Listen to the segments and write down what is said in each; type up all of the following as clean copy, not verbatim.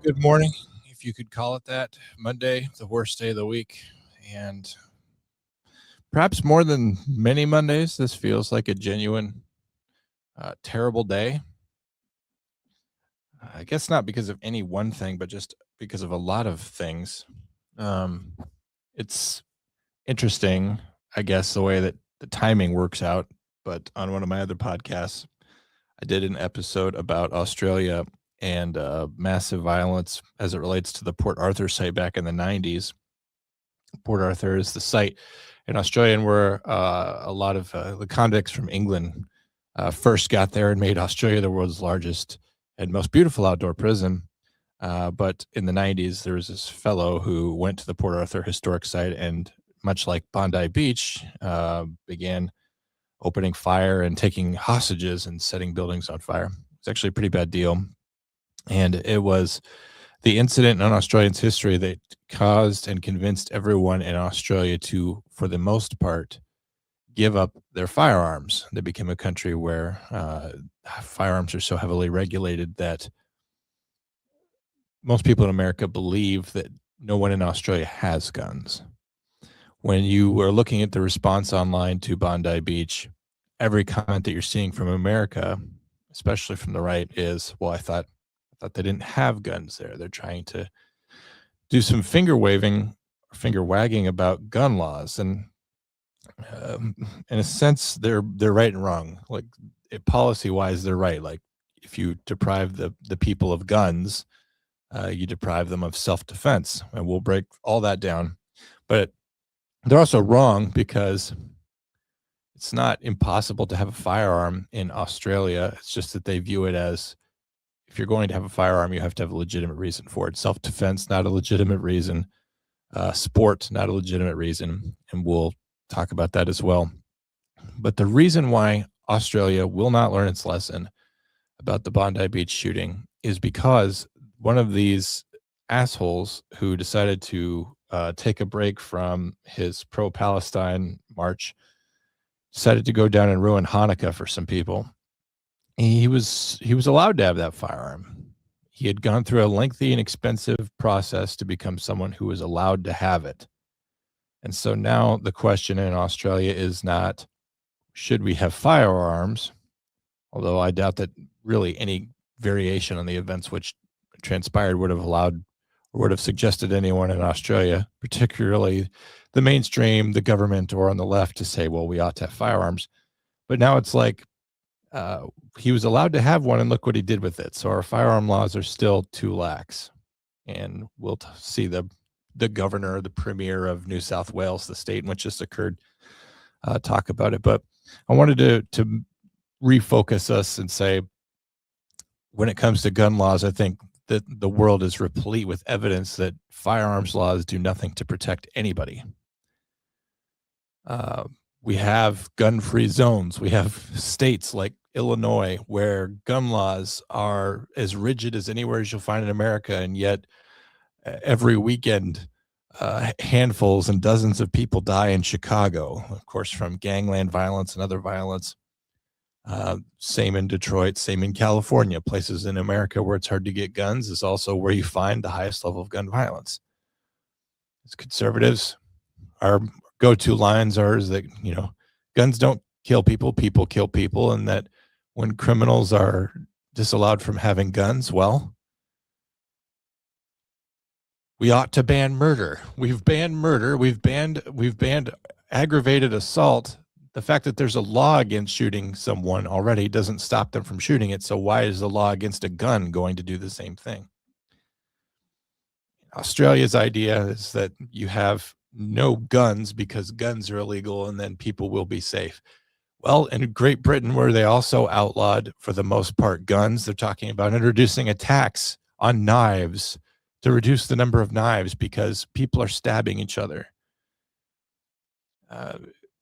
Good morning, if you could call it that. Monday, the worst day of the week. And perhaps more than many Mondays, this feels like a genuine, terrible day. I guess not because of any one thing, but just because of a lot of things. Um, it's interesting, I guess, the way that the timing works out. But on one of my other podcasts, I did an episode about Australia and massive violence as it relates to the Port Arthur site back in the 90s. Port Arthur is the site in Australia and where a lot of the convicts from England first got there and made Australia the world's largest and most beautiful outdoor prison. But in the 90s, there was this fellow who went to the Port Arthur historic site and, much like Bondi Beach, began opening fire and taking hostages and setting buildings on fire. It's actually a pretty bad deal. And it was the incident in Australians' history that caused and convinced everyone in Australia to, for the most part, give up their firearms. They became a country where firearms are so heavily regulated that most people in America believe that no one in Australia has guns. When you were looking at the response online to Bondi Beach, every comment that you're seeing from America, especially from the right, is, well, I thought they didn't have guns there. They're trying to do some finger wagging about gun laws. And in a sense, they're right and wrong. Like, policy wise, they're right. Like, if you deprive the people of guns, you deprive them of self-defense, and we'll break all that down. But they're also wrong because it's not impossible to have a firearm in Australia. It's just that they view it as, if you're going to have a firearm, you have to have a legitimate reason for it. Self-defense, not a legitimate reason. Sport, not a legitimate reason. And we'll talk about that as well. But the reason why Australia will not learn its lesson about the Bondi Beach shooting is because one of these assholes who decided to take a break from his pro-Palestine march decided to go down and ruin Hanukkah for some people. He was allowed to have that firearm. He had gone through a lengthy and expensive process to become someone who was allowed to have it. And so now the question in Australia is not, should we have firearms? Although I doubt that really any variation on the events which transpired would have allowed or would have suggested anyone in Australia, particularly the mainstream, the government, or on the left, to say, well, we ought to have firearms. But now it's like, he was allowed to have one, and look what he did with it. So our firearm laws are still too lax. And we'll see the governor, the premier of New South Wales, the state in which this occurred, talk about it. But I wanted to refocus us and say, when it comes to gun laws, I think that the world is replete with evidence that firearms laws do nothing to protect anybody. We have gun-free zones. We have states like Illinois where gun laws are as rigid as anywhere as you'll find in America, and yet every weekend, handfuls and dozens of people die in Chicago, of course, from gangland violence and other violence. Same in Detroit, same in California. Places in America where it's hard to get guns is also where you find the highest level of gun violence. As conservatives, our go-to lines are that, guns don't kill people, people kill people, and that when criminals are disallowed from having guns, well, we ought to ban murder. We've banned murder. We've banned aggravated assault. The fact that there's a law against shooting someone already doesn't stop them from shooting it. So why is the law against a gun going to do the same thing? Australia's idea is that you have no guns because guns are illegal and then people will be safe. Well, in Great Britain, where they also outlawed, for the most part, guns, they're talking about introducing a tax on knives to reduce the number of knives because people are stabbing each other.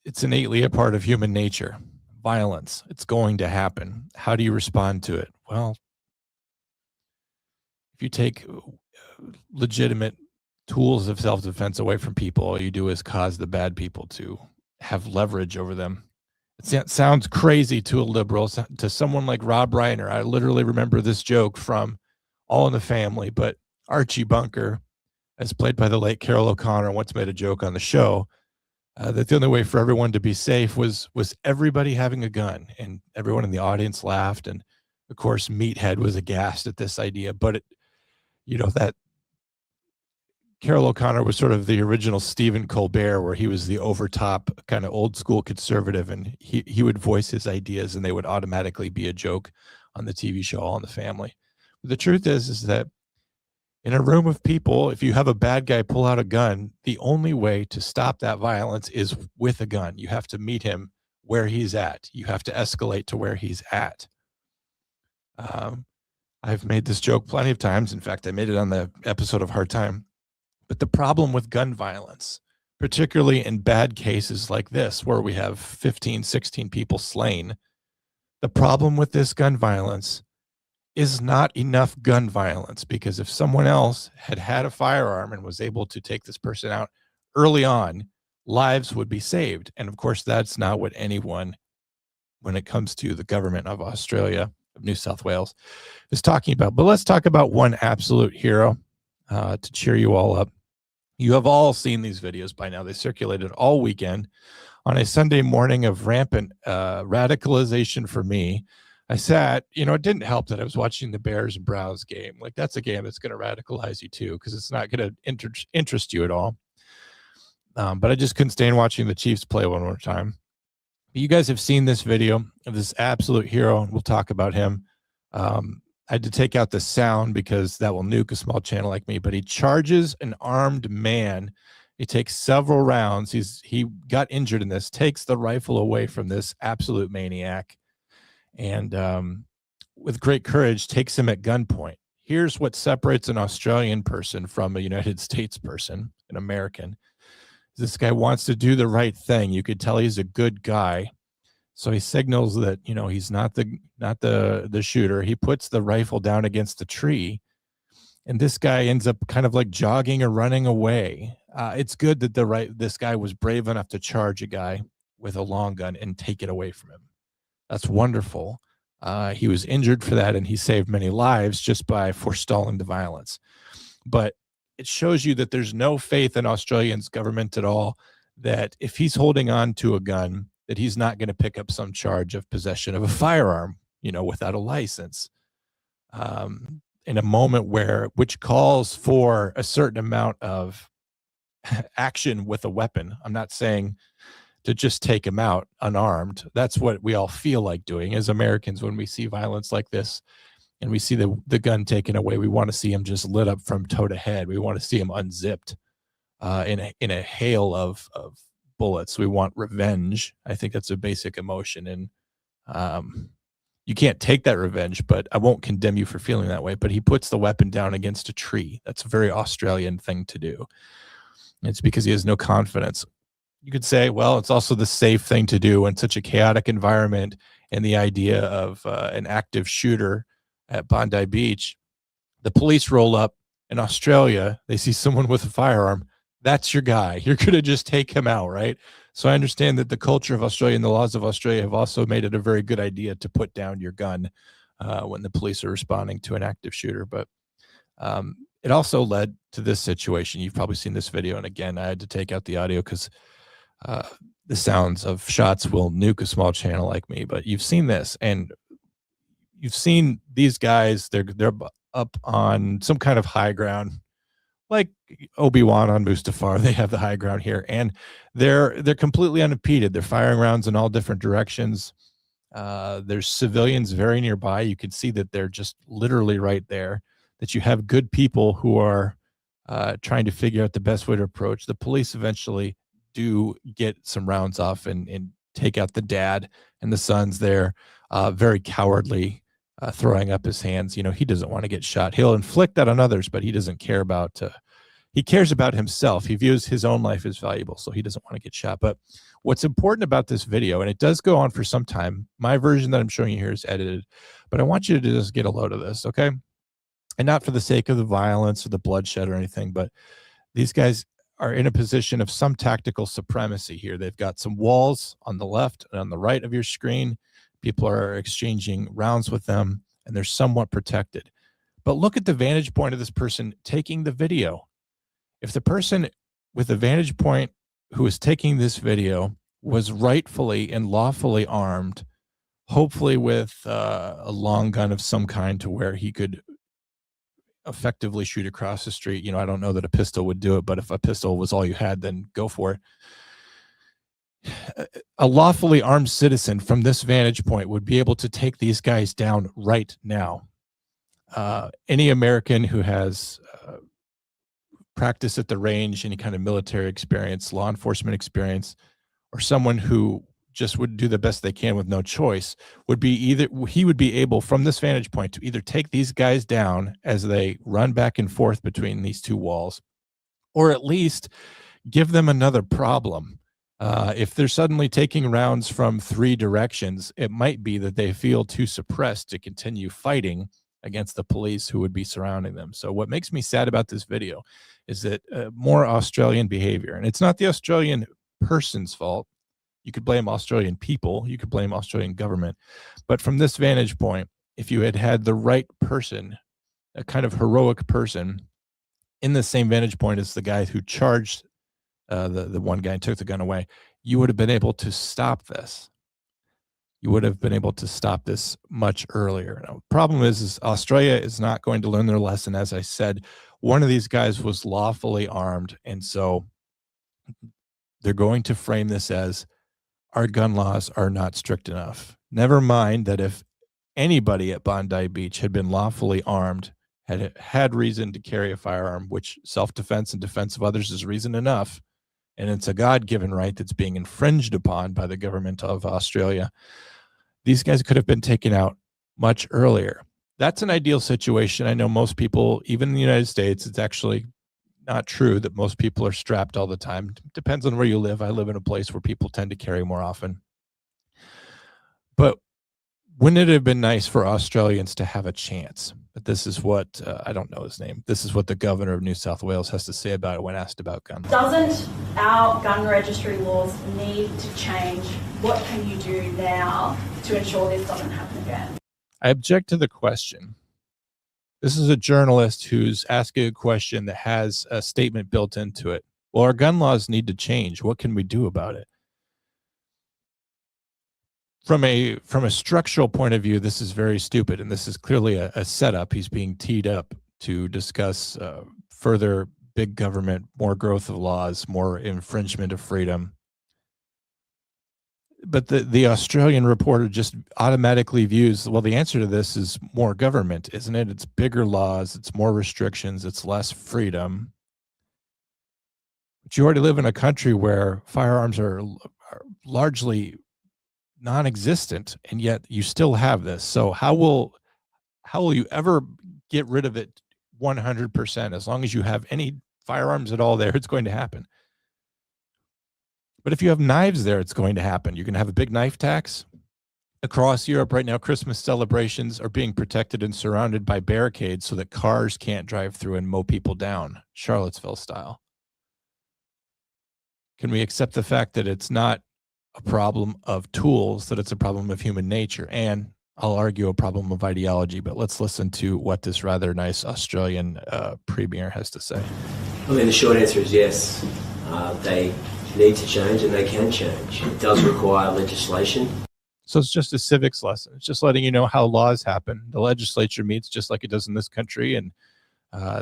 It's innately a part of human nature. Violence, it's going to happen. How do you respond to it? Well, if you take legitimate tools of self-defense away from people, all you do is cause the bad people to have leverage over them. It sounds crazy to a liberal, to someone like Rob Reiner. I literally remember this joke from All in the Family, but Archie Bunker, as played by the late Carol O'Connor, once made a joke on the show that the only way for everyone to be safe was everybody having a gun, and everyone in the audience laughed, and of course Meathead was aghast at this idea. But that Carol O'Connor was sort of the original Stephen Colbert, where he was the overtop kind of old school conservative, and he would voice his ideas, and they would automatically be a joke on the TV show All in the Family. But the truth is that in a room of people, if you have a bad guy pull out a gun, the only way to stop that violence is with a gun. You have to meet him where he's at. You have to escalate to where he's at. I've made this joke plenty of times. In fact, I made it on the episode of Hard Time. But the problem with gun violence, particularly in bad cases like this, where we have 15, 16 people slain, the problem with this gun violence is not enough gun violence, because if someone else had a firearm and was able to take this person out early on, lives would be saved. And of course, that's not what anyone, when it comes to the government of Australia, of New South Wales, is talking about. But let's talk about one absolute hero to cheer you all up. You have all seen these videos by now. They circulated all weekend. On a Sunday morning of rampant radicalization for me, I sat, it didn't help that I was watching the Bears and Browns game. Like, that's a game that's going to radicalize you too, because it's not going to interest you at all. But I just couldn't stand watching the Chiefs play one more time. You guys have seen this video of this absolute hero, and we'll talk about him. I had to take out the sound because that will nuke a small channel like me, but he charges an armed man. He takes several rounds. He got injured in this, takes the rifle away from this absolute maniac, and with great courage takes him at gunpoint. Here's what separates an Australian person from a United States person, an American. This guy wants to do the right thing. You could tell he's a good guy. So he signals that, he's not the shooter. He puts the rifle down against the tree, and this guy ends up kind of like jogging or running away. It's good that this guy was brave enough to charge a guy with a long gun and take it away from him. That's wonderful. He was injured for that, and he saved many lives just by forestalling the violence. But it shows you that there's no faith in Australians' government at all, that if he's holding on to a gun, that he's not going to pick up some charge of possession of a firearm, without a license. In a moment which calls for a certain amount of action with a weapon. I'm not saying to just take him out unarmed. That's what we all feel like doing as Americans when we see violence like this and we see the gun taken away. We want to see him just lit up from toe to head. We want to see him unzipped in a hail of bullets. We want revenge. I think that's a basic emotion, and you can't take that revenge, but I won't condemn you for feeling that way. But he puts the weapon down against a tree. That's a very Australian thing to do. It's because he has no confidence. You could say, well, it's also the safe thing to do in such a chaotic environment, and the idea of an active shooter at Bondi Beach. The police roll up in Australia. They see someone with a firearm. That's your guy. You're going to just take him out, right? So I understand that the culture of Australia and the laws of Australia have also made it a very good idea to put down your gun when the police are responding to an active shooter. But it also led to this situation. You've probably seen this video. And again, I had to take out the audio because the sounds of shots will nuke a small channel like me. But you've seen this, and you've seen these guys. They're up on some kind of high ground, like Obi-Wan on Mustafar. They have the high ground here, and they're completely unimpeded. They're firing rounds in all different directions. There's civilians very nearby. You can see that they're just literally right there, that you have good people who are trying to figure out the best way to approach. The police eventually do get some rounds off and take out the dad and the sons there, very cowardly, throwing up his hands. He doesn't want to get shot. He'll inflict that on others, but he doesn't care about he cares about himself. He views his own life as valuable, so he doesn't want to get shot. But what's important about this video, and it does go on for some time, my version that I'm showing you here is edited, but I want you to just get a load of this, okay? And not for the sake of the violence or the bloodshed or anything, but these guys are in a position of some tactical supremacy here. They've got some walls on the left and on the right of your screen. People are exchanging rounds with them, and they're somewhat protected. But look at the vantage point of this person taking the video. If the person with the vantage point who is taking this video was rightfully and lawfully armed, hopefully with a long gun of some kind to where he could effectively shoot across the street. You know, I don't know that a pistol would do it, but if a pistol was all you had, then go for it. A lawfully armed citizen from this vantage point would be able to take these guys down right now. Any American who has practice at the range, any kind of military experience, law enforcement experience, or someone who just would do the best they can with no choice would be he would be able from this vantage point to either take these guys down as they run back and forth between these two walls, or at least give them another problem. If they're suddenly taking rounds from 3 directions, it might be that they feel too suppressed to continue fighting against the police who would be surrounding them. So what makes me sad about this video is that more Australian behavior, and it's not the Australian person's fault. You could blame Australian people, you could blame Australian government, but from this vantage point, if you had the right person, a kind of heroic person in the same vantage point as the guy who charged the one guy and took the gun away, you would have been able to stop this. You would have been able to stop this much earlier. Now, the problem is Australia is not going to learn their lesson. As I said, one of these guys was lawfully armed, and so they're going to frame this as our gun laws are not strict enough. Never mind that if anybody at Bondi Beach had been lawfully armed, had reason to carry a firearm, which self-defense and defense of others is reason enough, and it's a God-given right that's being infringed upon by the government of Australia, these guys could have been taken out much earlier. That's an ideal situation. I know most people, even in the United States, it's actually not true that most people are strapped all the time. It depends on where you live. I live in a place where people tend to carry more often. But wouldn't it have been nice for Australians to have a chance? But this is what, I don't know his name, this is what the governor of New South Wales has to say about it when asked about guns. Doesn't our gun registry laws need to change? What can you do now to ensure this doesn't happen again? I object to the question. This is a journalist who's asking a question that has a statement built into it. Well, our gun laws need to change. What can we do about it? From a structural point of view, this is very stupid, and this is clearly a setup. He's being teed up to discuss further big government, more growth of laws, more infringement of freedom. But the Australian reporter just automatically views, well, the answer to this is more government, isn't it? It's bigger laws, it's more restrictions, it's less freedom. But you already live in a country where firearms are largely non-existent, and yet you still have this. So how will you ever get rid of it 100%? As long as you have any firearms at all there, it's going to happen. But if you have knives there, it's going to happen. You're going to have a big knife tax. Across Europe right now, Christmas celebrations are being protected and surrounded by barricades so that cars can't drive through and mow people down, Charlottesville style. Can we accept the fact that it's not a problem of tools, that it's a problem of human nature, and I'll argue a problem of ideology? But let's listen to what this rather nice Australian premier has to say. I mean, the short answer is yes. They need to change, and they can change. It does require legislation. So it's just a civics lesson. It's just letting you know how laws happen. The legislature meets just like it does in this country, and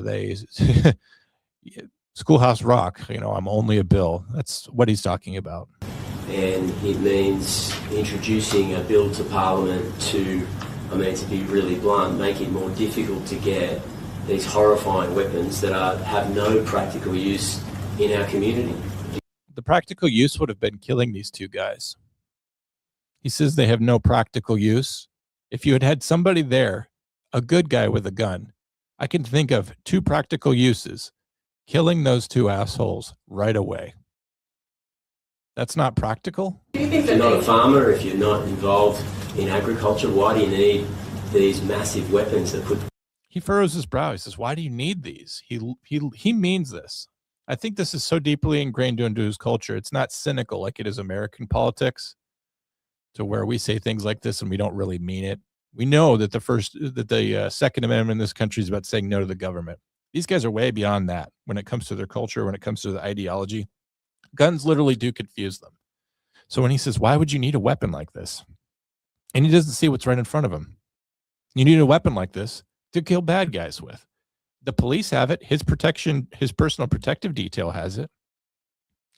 they Schoolhouse Rock, I'm only a bill. That's what he's talking about. And it means introducing a bill to Parliament to be really blunt, make it more difficult to get these horrifying weapons that have no practical use in our community. The practical use would have been killing these two guys. He says they have no practical use. If you had had somebody there, a good guy with a gun, I can think of 2 practical uses. Killing those 2 assholes right away. That's not practical? If you're not a farmer, if you're not involved in agriculture, why do you need these massive weapons that put... He furrows his brow. He says, why do you need these? He means this. I think this is so deeply ingrained into his culture. It's not cynical like it is American politics, to where we say things like this and we don't really mean it. We know that the Second Amendment in this country is about saying no to the government. These guys are way beyond that when it comes to their culture, when it comes to the ideology. Guns literally do confuse them. So when he says, why would you need a weapon like this? And he doesn't see what's right in front of him. You need a weapon like this to kill bad guys with. The police have it. His personal protective detail has it.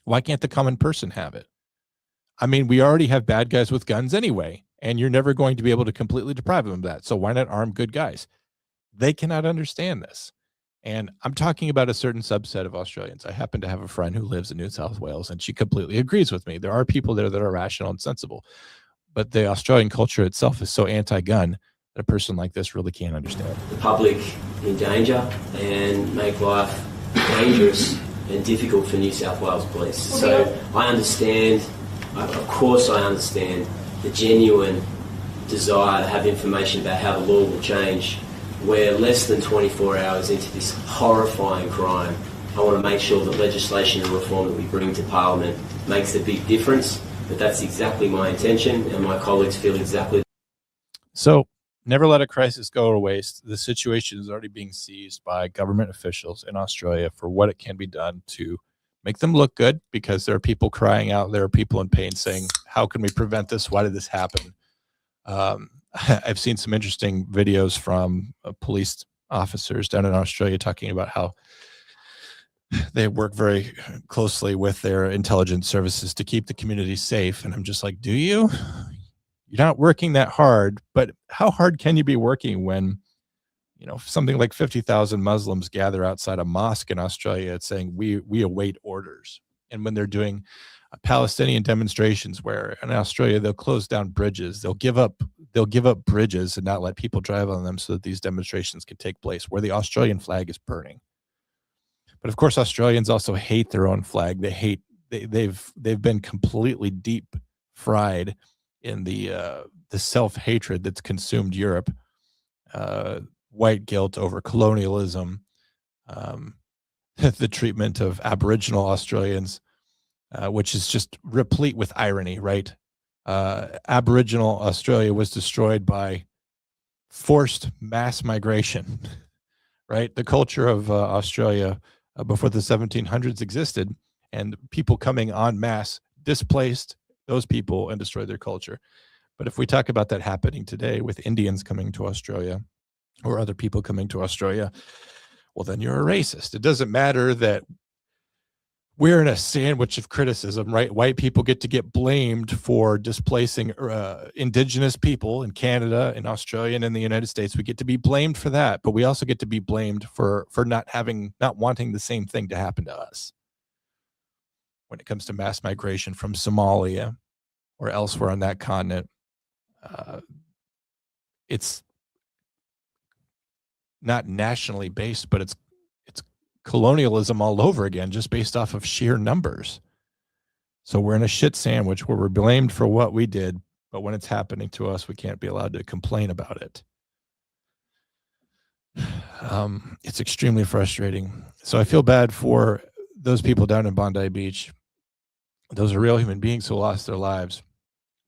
Why can't the common person have it? I mean, we already have bad guys with guns anyway, and you're never going to be able to completely deprive them of that. So why not arm good guys? They cannot understand this. And I'm talking about a certain subset of Australians. I happen to have a friend who lives in New South Wales, and she completely agrees with me. There are people there that are rational and sensible, but the Australian culture itself is so anti-gun that a person like this really can't understand. The public in danger and make life dangerous and difficult for New South Wales police. So I understand, of course I understand the genuine desire to have information about how the law will change. We're less than 24 hours into this horrifying crime. I want to make sure that legislation and reform that we bring to Parliament makes a big difference, but that's exactly my intention, and my colleagues feel exactly. So never let a crisis go to waste. The situation is already being seized by government officials in Australia for what it can be done to make them look good, because there are people crying out, there are people in pain saying, how can we prevent this? Why did this happen? I've seen some interesting videos from police officers down in Australia talking about how they work very closely with their intelligence services to keep the community safe. And I'm just like, do you? You're not working that hard, but how hard can you be working when, you know, something like 50,000 Muslims gather outside a mosque in Australia? It's saying we await orders. And when they're doing Palestinian demonstrations, where in Australia they'll close down bridges, they'll give up bridges and not let people drive on them so that these demonstrations can take place, where the Australian flag is burning. But of course, Australians also hate their own flag. They've been completely deep fried in the self-hatred that's consumed Europe, white guilt over colonialism, the treatment of Aboriginal Australians, which is just replete with irony, right? Aboriginal Australia was destroyed by forced mass migration, right? The culture of Australia before the 1700s existed, and people coming en masse displaced those people and destroyed their culture. But if we talk about that happening today with Indians coming to Australia or other people coming to Australia, well, then you're a racist. It doesn't matter that we're in a sandwich of criticism, right? White people get to get blamed for displacing indigenous people in Canada, in Australia, and in the United States. We get to be blamed for that, but we also get to be blamed for not wanting the same thing to happen to us. When it comes to mass migration from Somalia or elsewhere on that continent, it's not nationally based, but it's colonialism all over again, just based off of sheer numbers. So we're in a shit sandwich where we're blamed for what we did, but when it's happening to us, we can't be allowed to complain about it. It's extremely frustrating. So I feel bad for those people down in Bondi Beach. Those are real human beings who lost their lives.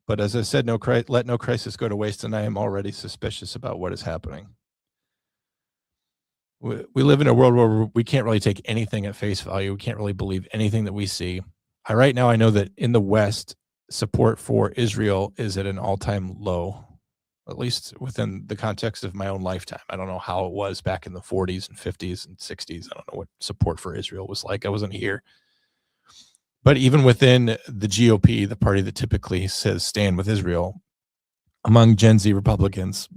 But as I said, let no crisis go to waste, and I am already suspicious about what is happening. We live in a world where we can't really take anything at face value. We can't really believe anything that we see. Right now, I know that in the West, support for Israel is at an all-time low, at least within the context of my own lifetime. I don't know how it was back in the 40s and 50s and 60s. I don't know what support for Israel was like. I wasn't here. But even within the GOP, the party that typically says stand with Israel, among Gen Z Republicans,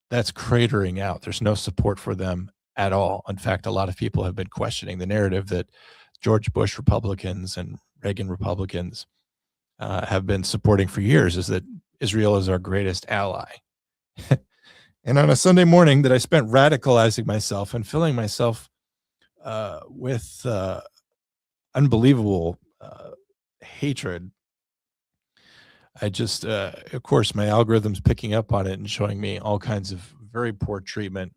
that's cratering out. There's no support for them at all. In fact, a lot of people have been questioning the narrative that George Bush Republicans and Reagan Republicans have been supporting for years, is that Israel is our greatest ally. And on a Sunday morning that I spent radicalizing myself and filling myself with unbelievable hatred, I just, of course, my algorithm's picking up on it and showing me all kinds of very poor treatment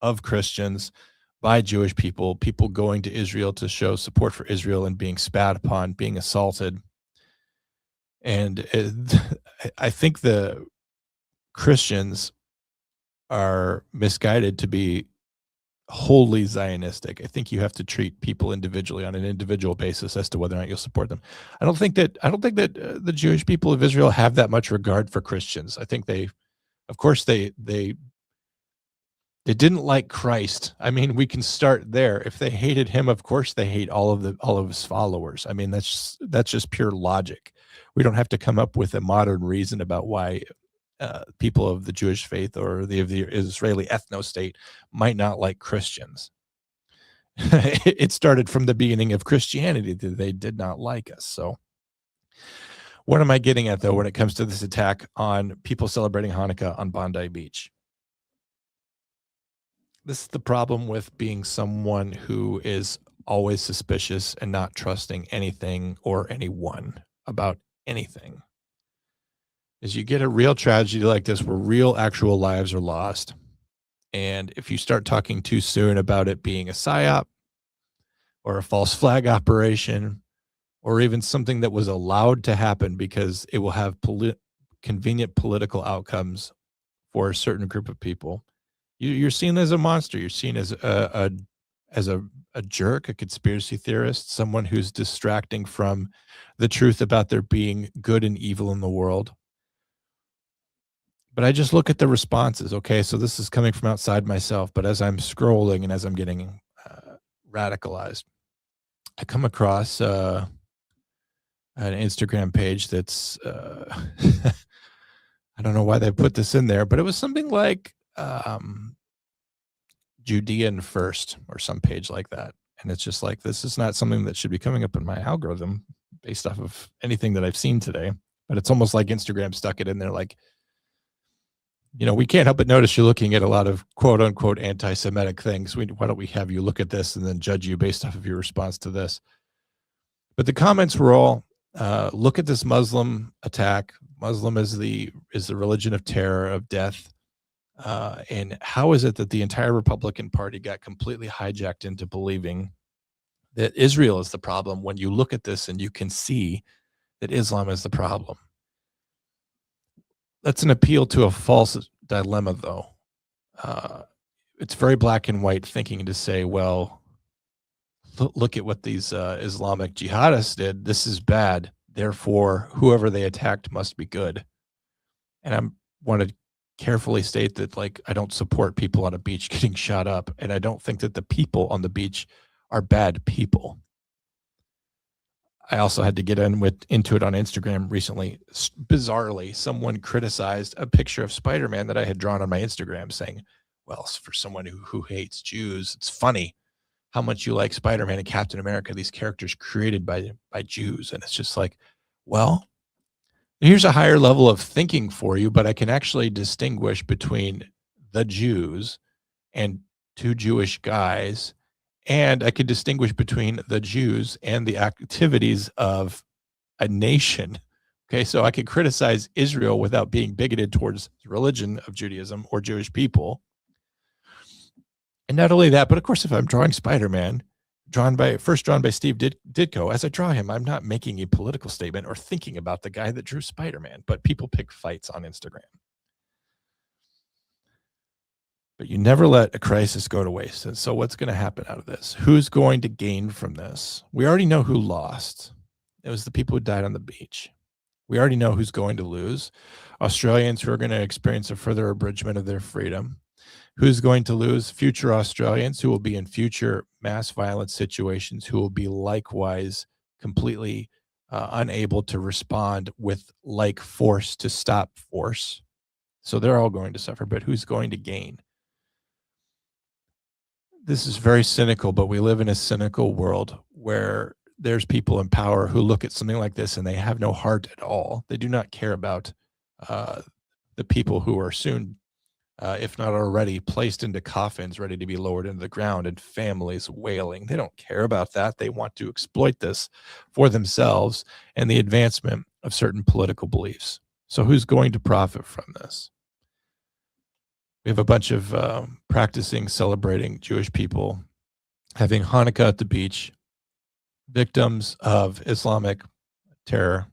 of Christians by Jewish people, people going to Israel to show support for Israel and being spat upon, being assaulted. And I think the Christians are misguided to be wholly Zionistic. I think you have to treat people individually on an individual basis as to whether or not you'll support them. I don't think that the Jewish people of Israel have that much regard for Christians. I think of course, they didn't like Christ. I mean, we can start there. If they hated him, of course they hate all of his followers. I mean, that's just pure logic. We don't have to come up with a modern reason about why people of the Jewish faith or the Israeli ethno-state might not like Christians. It started from the beginning of Christianity that they did not like us. So what am I getting at, though, when it comes to this attack on people celebrating Hanukkah on Bondi Beach? This is the problem with being someone who is always suspicious and not trusting anything or anyone about anything. Is you get a real tragedy like this where real actual lives are lost. And if you start talking too soon about it being a psyop or a false flag operation or even something that was allowed to happen because it will have convenient political outcomes for a certain group of people, you're seen as a monster. You're seen as a jerk, a conspiracy theorist, someone who's distracting from the truth about there being good and evil in the world. But I just look at the responses. Okay, so this is coming from outside myself, but as I'm scrolling and as I'm getting radicalized, I come across an Instagram page that's I don't know why they put this in there, but it was something like Judean First or some page like that. And it's just like, this is not something that should be coming up in my algorithm based off of anything that I've seen today. But it's almost like Instagram stuck it in there like, we can't help but notice you're looking at a lot of quote unquote anti-Semitic things. Why don't we have you look at this and then judge you based off of your response to this? But the comments were all, look at this Muslim attack. Muslim is the religion of terror, of death. And how is it that the entire Republican Party got completely hijacked into believing that Israel is the problem when you look at this and you can see that Islam is the problem? That's an appeal to a false dilemma, though. It's very black and white thinking to say, well, look at what these Islamic jihadists did. This is bad. Therefore, whoever they attacked must be good. And I want to carefully state that, like, I don't support people on a beach getting shot up, and I don't think that the people on the beach are bad people. I also had to get into it on Instagram recently. Bizarrely, someone criticized a picture of Spider-Man that I had drawn on my Instagram saying, well, for someone who hates Jews, it's funny how much you like Spider-Man and Captain America, these characters created by Jews. And it's just like, well, here's a higher level of thinking for you, but I can actually distinguish between the Jews and two Jewish guys, and I could distinguish between the Jews and the activities of a nation. Okay, so I could criticize Israel without being bigoted towards the religion of Judaism or Jewish people. And not only that, but of course, if I'm drawing Spider-Man, first drawn by Steve Ditko, as I draw him, I'm not making a political statement or thinking about the guy that drew Spider-Man, but people pick fights on Instagram. But you never let a crisis go to waste. And so what's going to happen out of this? Who's going to gain from this? We already know who lost. It was the people who died on the beach. We already know who's going to lose. Australians who are going to experience a further abridgment of their freedom. Who's going to lose? Future Australians who will be in future mass violence situations, who will be likewise completely unable to respond with like force to stop force. So they're all going to suffer, but who's going to gain? This is very cynical, but we live in a cynical world where there's people in power who look at something like this and they have no heart at all. They do not care about the people who are soon, if not already, placed into coffins ready to be lowered into the ground and families wailing. They don't care about that. They want to exploit this for themselves and the advancement of certain political beliefs. So who's going to profit from this? We have a bunch of practicing, celebrating Jewish people having Hanukkah at the beach, victims of Islamic terror,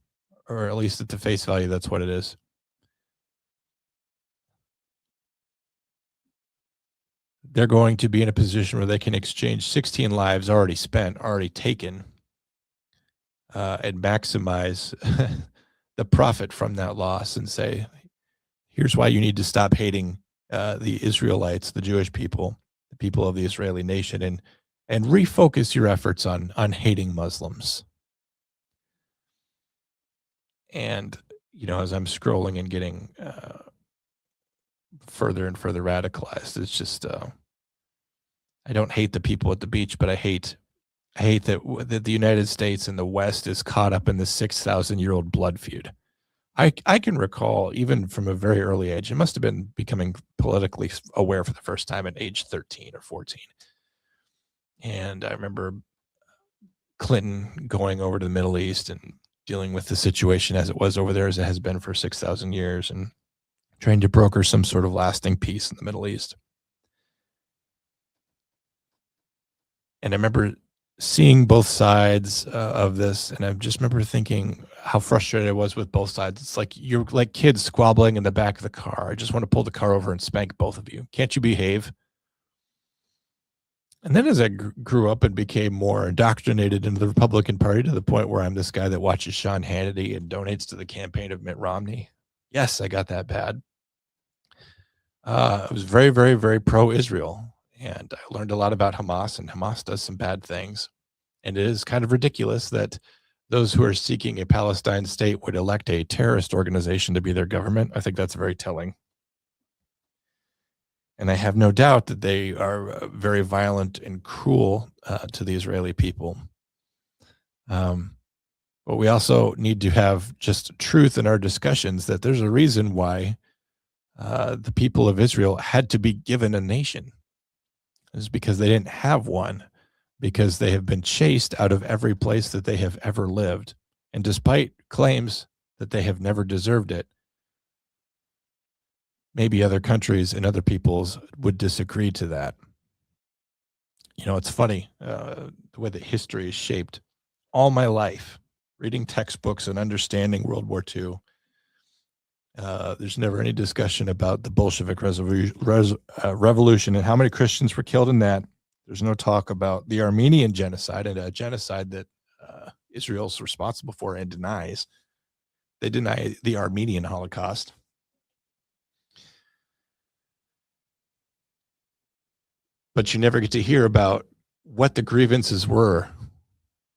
or at least at the face value, that's what it is. they're going to be in a position where they can exchange 16 lives already spent, already taken, and maximize the profit from that loss and say, here's why you need to stop hating the Israelites, the Jewish people, the people of the Israeli nation, and refocus your efforts on hating Muslims. And, as I'm scrolling and getting further and further radicalized, it's just, I don't hate the people at the beach, but I hate that the United States and the West is caught up in the 6,000-year-old blood feud. I can recall, even from a very early age, it must have been becoming politically aware for the first time at age 13 or 14. And I remember Clinton going over to the Middle East and dealing with the situation as it was over there, as it has been for 6,000 years, and trying to broker some sort of lasting peace in the Middle East. And I remember seeing both sides of this, and I just remember thinking how frustrated I was with both sides. It's like you're like kids squabbling in the back of the car. I just want to pull the car over and spank both of you. Can't you behave? And then as I grew up and became more indoctrinated into the Republican Party to the point where I'm this guy that watches Sean Hannity and donates to the campaign of Mitt Romney. Yes, I got that bad. I was very, very, very pro-Israel. And I learned a lot about Hamas, and Hamas does some bad things. And it is kind of ridiculous that those who are seeking a Palestine state would elect a terrorist organization to be their government. I think that's very telling. And I have no doubt that they are very violent and cruel to the Israeli people. But we also need to have just truth in our discussions, that there's a reason why the people of Israel had to be given a nation. It's because they didn't have one, because they have been chased out of every place that they have ever lived. And despite claims that they have never deserved it, maybe other countries and other peoples would disagree to that. It's funny, the way that history is shaped. All my life, reading textbooks and understanding World War II, there's never any discussion about the Bolshevik revolution and how many Christians were killed in that. There's no talk about the Armenian genocide, and a genocide that Israel's responsible for and denies. They deny the Armenian Holocaust. But you never get to hear about what the grievances were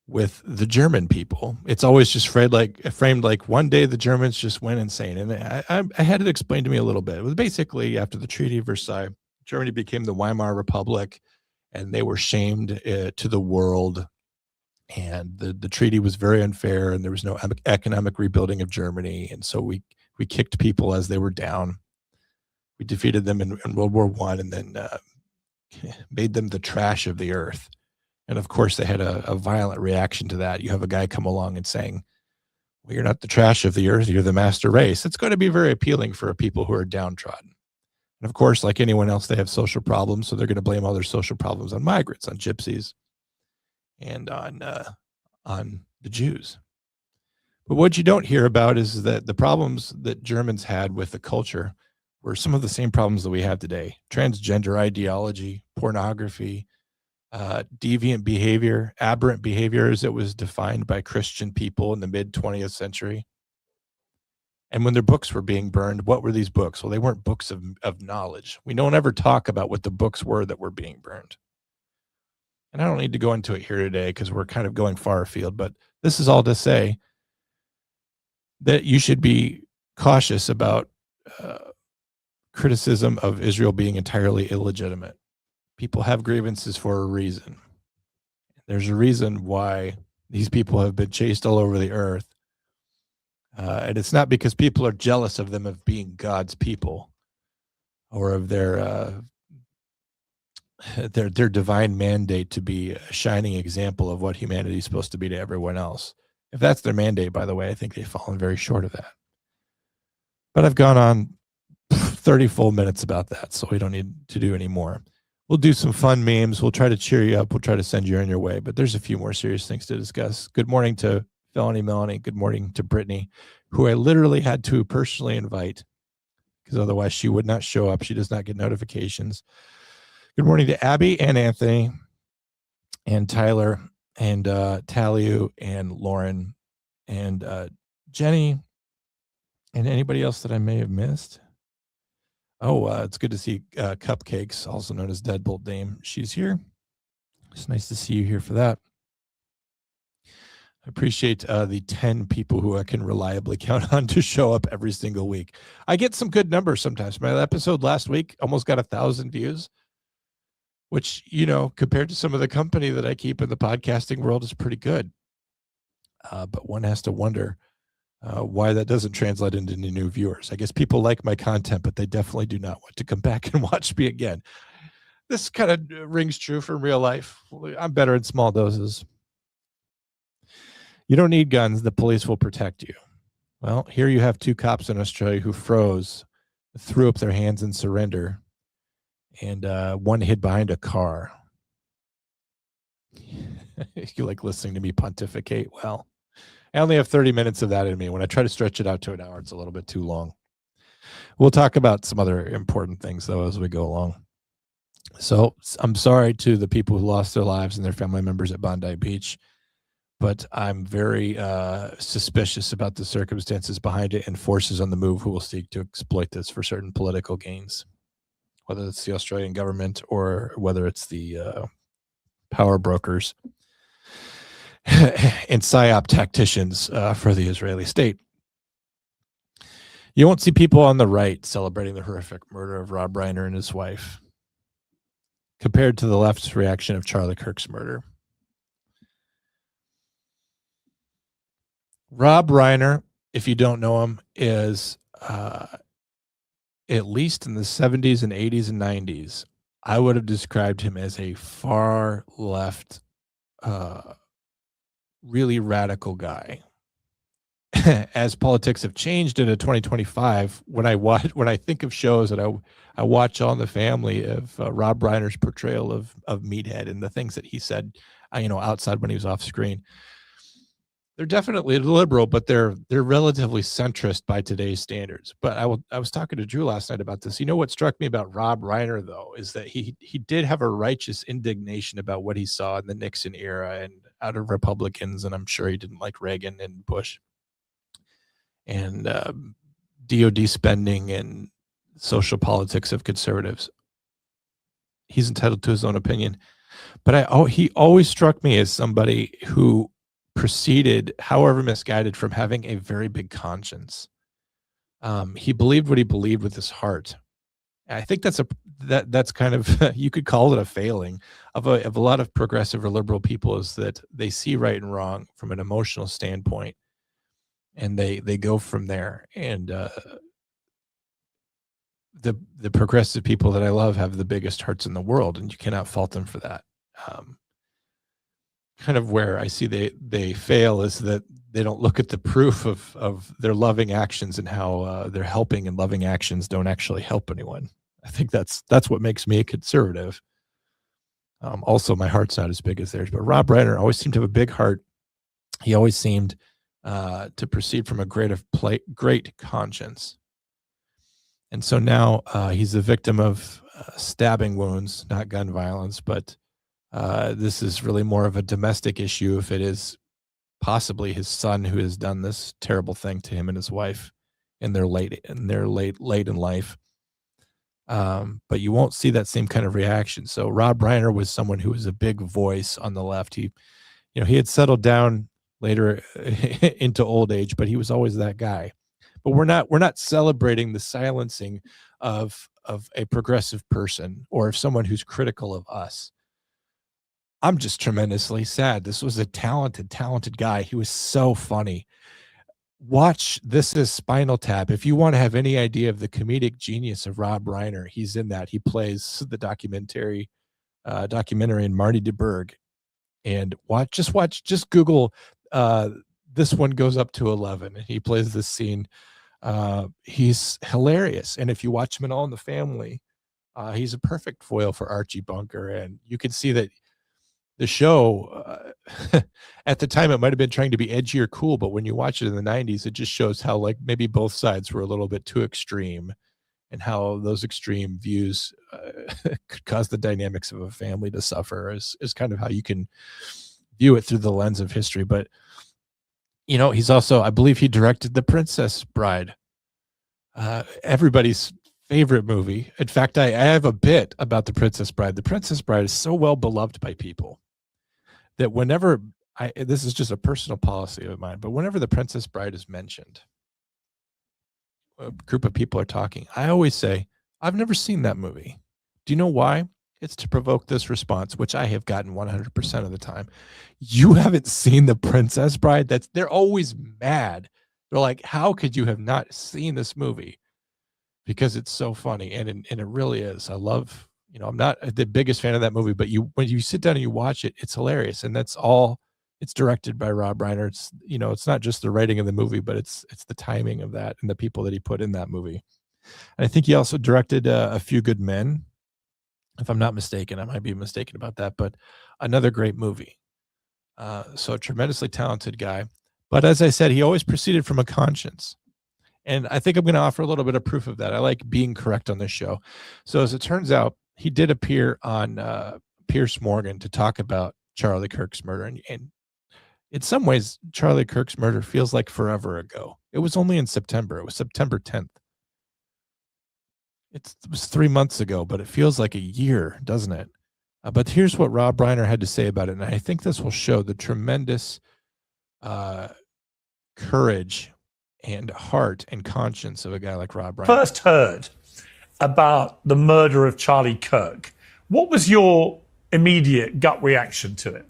with the German people. It's always just framed like one day the Germans just went insane. And I had it explained to me a little bit. It was basically after the Treaty of Versailles, Germany became the Weimar Republic, and they were shamed to the world. And the treaty was very unfair, and there was no economic rebuilding of Germany. And so we kicked people as they were down. We defeated them in World War I, and then made them the trash of the earth. And of course, they had a violent reaction to that. You have a guy come along and saying, well, you're not the trash of the earth, you're the master race. It's going to be very appealing for people who are downtrodden. And of course, like anyone else, they have social problems. So they're going to blame all their social problems on migrants, on gypsies, and on the Jews. But what you don't hear about is that the problems that Germans had with the culture were some of the same problems that we have today. Transgender ideology, pornography, deviant behavior, aberrant behavior as it was defined by Christian people in the mid-20th century. And when their books were being burned, what were these books? Well, they weren't books of knowledge. We don't ever talk about what the books were that were being burned. And I don't need to go into it here today because we're kind of going far afield, but this is all to say that you should be cautious about criticism of Israel being entirely illegitimate. People have grievances for a reason. There's a reason why these people have been chased all over the earth. And it's not because people are jealous of them of being God's people or of their divine mandate to be a shining example of what humanity is supposed to be to everyone else. If that's their mandate, by the way, I think they've fallen very short of that. But I've gone on 30 full minutes about that, so we don't need to do any more. We'll do some fun memes. We'll try to cheer you up. We'll try to send you on your way, but there's a few more serious things to discuss. Good morning to Felony Melanie. Good morning to Brittany, who I literally had to personally invite because otherwise she would not show up. She does not get notifications. Good morning to Abby and Anthony and Tyler and Taliu and Lauren and Jenny and anybody else that I may have missed. Oh, it's good to see Cupcakes, also known as Deadbolt Dame. She's here. It's nice to see you here for that. I appreciate the 10 people who I can reliably count on to show up every single week. I get some good numbers sometimes. My episode last week almost got 1,000 views, which, you know, compared to some of the company that I keep in the podcasting world is pretty good. But one has to wonder why that doesn't translate into new viewers. I guess people like my content, but they definitely do not want to come back and watch me again. This kind of rings true from real life. I'm better in small doses. You don't need guns. The police will protect you. Well, here you have 2 cops in Australia who froze, threw up their hands in surrender, and one hid behind a car. You like listening to me pontificate? Well, I only have 30 minutes of that in me. When I try to stretch it out to an hour, it's a little bit too long. We'll talk about some other important things, though, as we go along. So I'm sorry to the people who lost their lives and their family members at Bondi Beach, but I'm very suspicious about the circumstances behind it and forces on the move who will seek to exploit this for certain political gains, whether it's the Australian government or whether it's the power brokers and PSYOP tacticians for the Israeli state. You won't see people on the right celebrating the horrific murder of Rob Reiner and his wife compared to the left's reaction of Charlie Kirk's murder. Rob Reiner, if you don't know him, is at least in the 70s and 80s and 90s, I would have described him as a far left, really radical guy. As politics have changed into 2025, when I think of shows that I watch All in the Family of Rob Reiner's portrayal of Meathead and the things that he said, outside when he was off screen, they're definitely liberal, but they're relatively centrist by today's standards. But I was talking to Drew last night about this. You know what struck me about Rob Reiner, though, is that he did have a righteous indignation about what he saw in the Nixon era and out of Republicans, and I'm sure he didn't like Reagan and Bush and DOD spending and social politics of conservatives. He's entitled to his own opinion. But he always struck me as somebody who proceeded, however misguided, from having a very big conscience. He believed what he believed with his heart. I think that's kind of you could call it a failing of a lot of progressive or liberal people, is that they see right and wrong from an emotional standpoint, and they go from there. And the progressive people that I love have the biggest hearts in the world, and you cannot fault them for that. Kind of where I see they fail is that they don't look at the proof of their loving actions and how they're helping, and loving actions don't actually help anyone. I think that's what makes me a conservative. Also, my heart's not as big as theirs, but Rob Reiner always seemed to have a big heart. He always seemed to proceed from a great conscience. And so now he's the victim of stabbing wounds, not gun violence, but this is really more of a domestic issue, if it is possibly his son who has done this terrible thing to him and his wife in their late in life. But you won't see that same kind of reaction. So Rob Reiner was someone who was a big voice on the left. He had settled down later into old age, but he was always that guy. But we're not celebrating the silencing of a progressive person or of someone who's critical of us. I'm just tremendously sad. This was a talented guy. He was so funny. Watch This Is Spinal Tap. If you want to have any idea of the comedic genius of Rob Reiner, he's in that. He plays the documentary in Marty DeBerg. And just Google This One Goes Up to 11. And he plays this scene. He's hilarious. And if you watch him in All in the Family, he's a perfect foil for Archie Bunker. And you can see that the show at the time, it might have been trying to be edgy or cool, but when you watch it in the 90s, it just shows how maybe both sides were a little bit too extreme. and how those extreme views could cause the dynamics of a family to suffer is kind of how you can view it through the lens of history. But, he's also, I believe he directed The Princess Bride, everybody's favorite movie. In fact, I have a bit about The Princess Bride. The Princess Bride is so well beloved by people that whenever this is just a personal policy of mine, but whenever The Princess Bride is mentioned, a group of people are talking, I always say, I've never seen that movie. Do you know why? It's to provoke this response, which I have gotten 100% of the time. You haven't seen The Princess Bride? They're always mad. They're like, how could you have not seen this movie? Because it's so funny, and it really is. I love, I'm not the biggest fan of that movie, but when you sit down and you watch it, it's hilarious, and that's all. It's directed by Rob Reiner. It's it's not just the writing of the movie, but it's the timing of that and the people that he put in that movie. And I think he also directed A Few Good Men, if I'm not mistaken. I might be mistaken about that, but another great movie. So a tremendously talented guy, but as I said, he always proceeded from a conscience. And I think I'm going to offer a little bit of proof of that. I like being correct on this show. So as it turns out, he did appear on Piers Morgan to talk about Charlie Kirk's murder. And in some ways, Charlie Kirk's murder feels like forever ago. It was only in September. It was September 10th. It was 3 months ago, but it feels like a year, doesn't it? But here's what Rob Reiner had to say about it. And I think this will show the tremendous courage and heart and conscience of a guy like Rob Reiner. First heard about the murder of Charlie Kirk, what was your immediate gut reaction to it?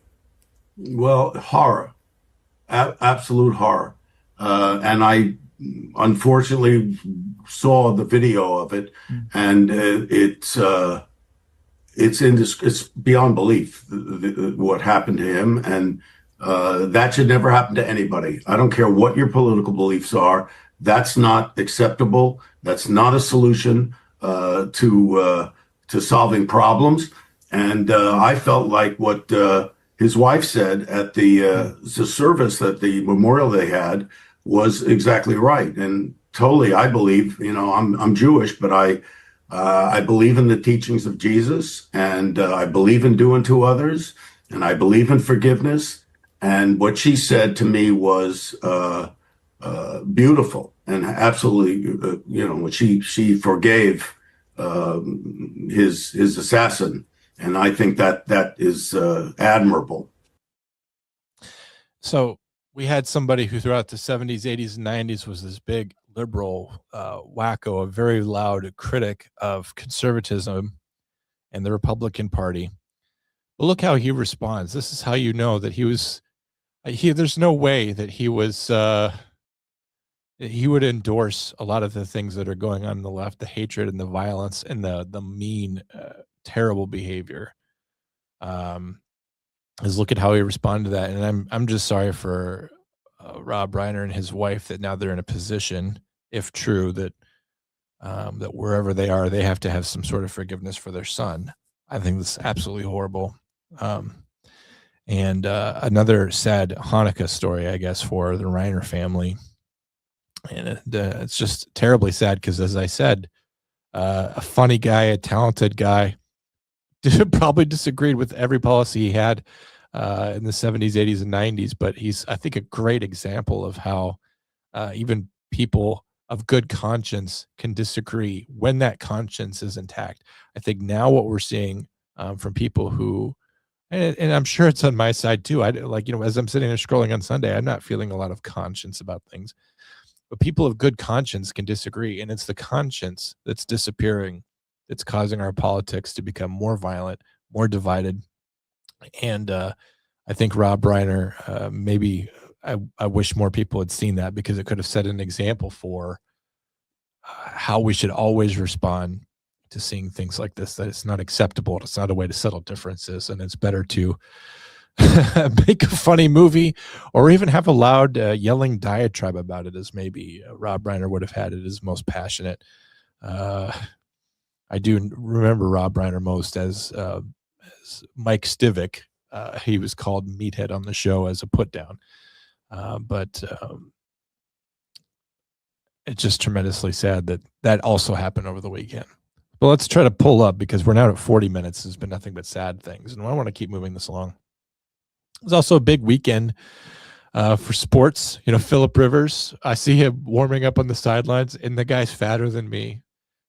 Well, horror, absolute horror. And I unfortunately saw the video of it, and it's beyond belief what happened to him, and that should never happen to anybody. I don't care what your political beliefs are. That's not acceptable. That's not a solution to solving problems. And I felt like what his wife said at the service, that the memorial they had, was exactly right. And totally, I believe, I'm Jewish, but I believe in the teachings of Jesus, and I believe in doing to others, and I believe in forgiveness. And what she said to me was beautiful, and absolutely, she forgave his assassin, and I think that is admirable. So we had somebody who throughout the 70s, 80s, and 90s was this big liberal wacko, a very loud critic of conservatism and the Republican Party. But look how he responds. This is how you know that he was. There's no way that he was. He would endorse a lot of the things that are going on the left, the hatred and the violence and the mean, terrible behavior. Is look at how he responded to that, and I'm just sorry for Rob Reiner and his wife that now they're in a position, if true, that that wherever they are, they have to have some sort of forgiveness for their son. I think this is absolutely horrible. And another sad Hanukkah story, I guess, for the Reiner family. And it's just terribly sad because, as I said, a funny guy, a talented guy, probably disagreed with every policy he had in the 70s, 80s, and 90s. But he's, I think, a great example of how even people of good conscience can disagree when that conscience is intact. I think now what we're seeing from people who, and I'm sure it's on my side too. I like, as I'm sitting there scrolling on Sunday, I'm not feeling a lot of conscience about things, but people of good conscience can disagree. And it's the conscience that's disappearing, that's causing our politics to become more violent, more divided. And I think Rob Reiner, maybe I wish more people had seen that, because it could have set an example for how we should always respond to seeing things like this, that it's not acceptable. It's not a way to settle differences. And it's better to make a funny movie or even have a loud yelling diatribe about it, as maybe Rob Reiner would have had it as most passionate. I do remember Rob Reiner most as Mike Stivic. He was called Meathead on the show as a put down. But it's just tremendously sad that that also happened over the weekend. But let's try to pull up because we're now at 40 minutes. There's been nothing but sad things, and I want to keep moving this along. It was also a big weekend for sports. Phillip Rivers, I see him warming up on the sidelines, and the guy's fatter than me.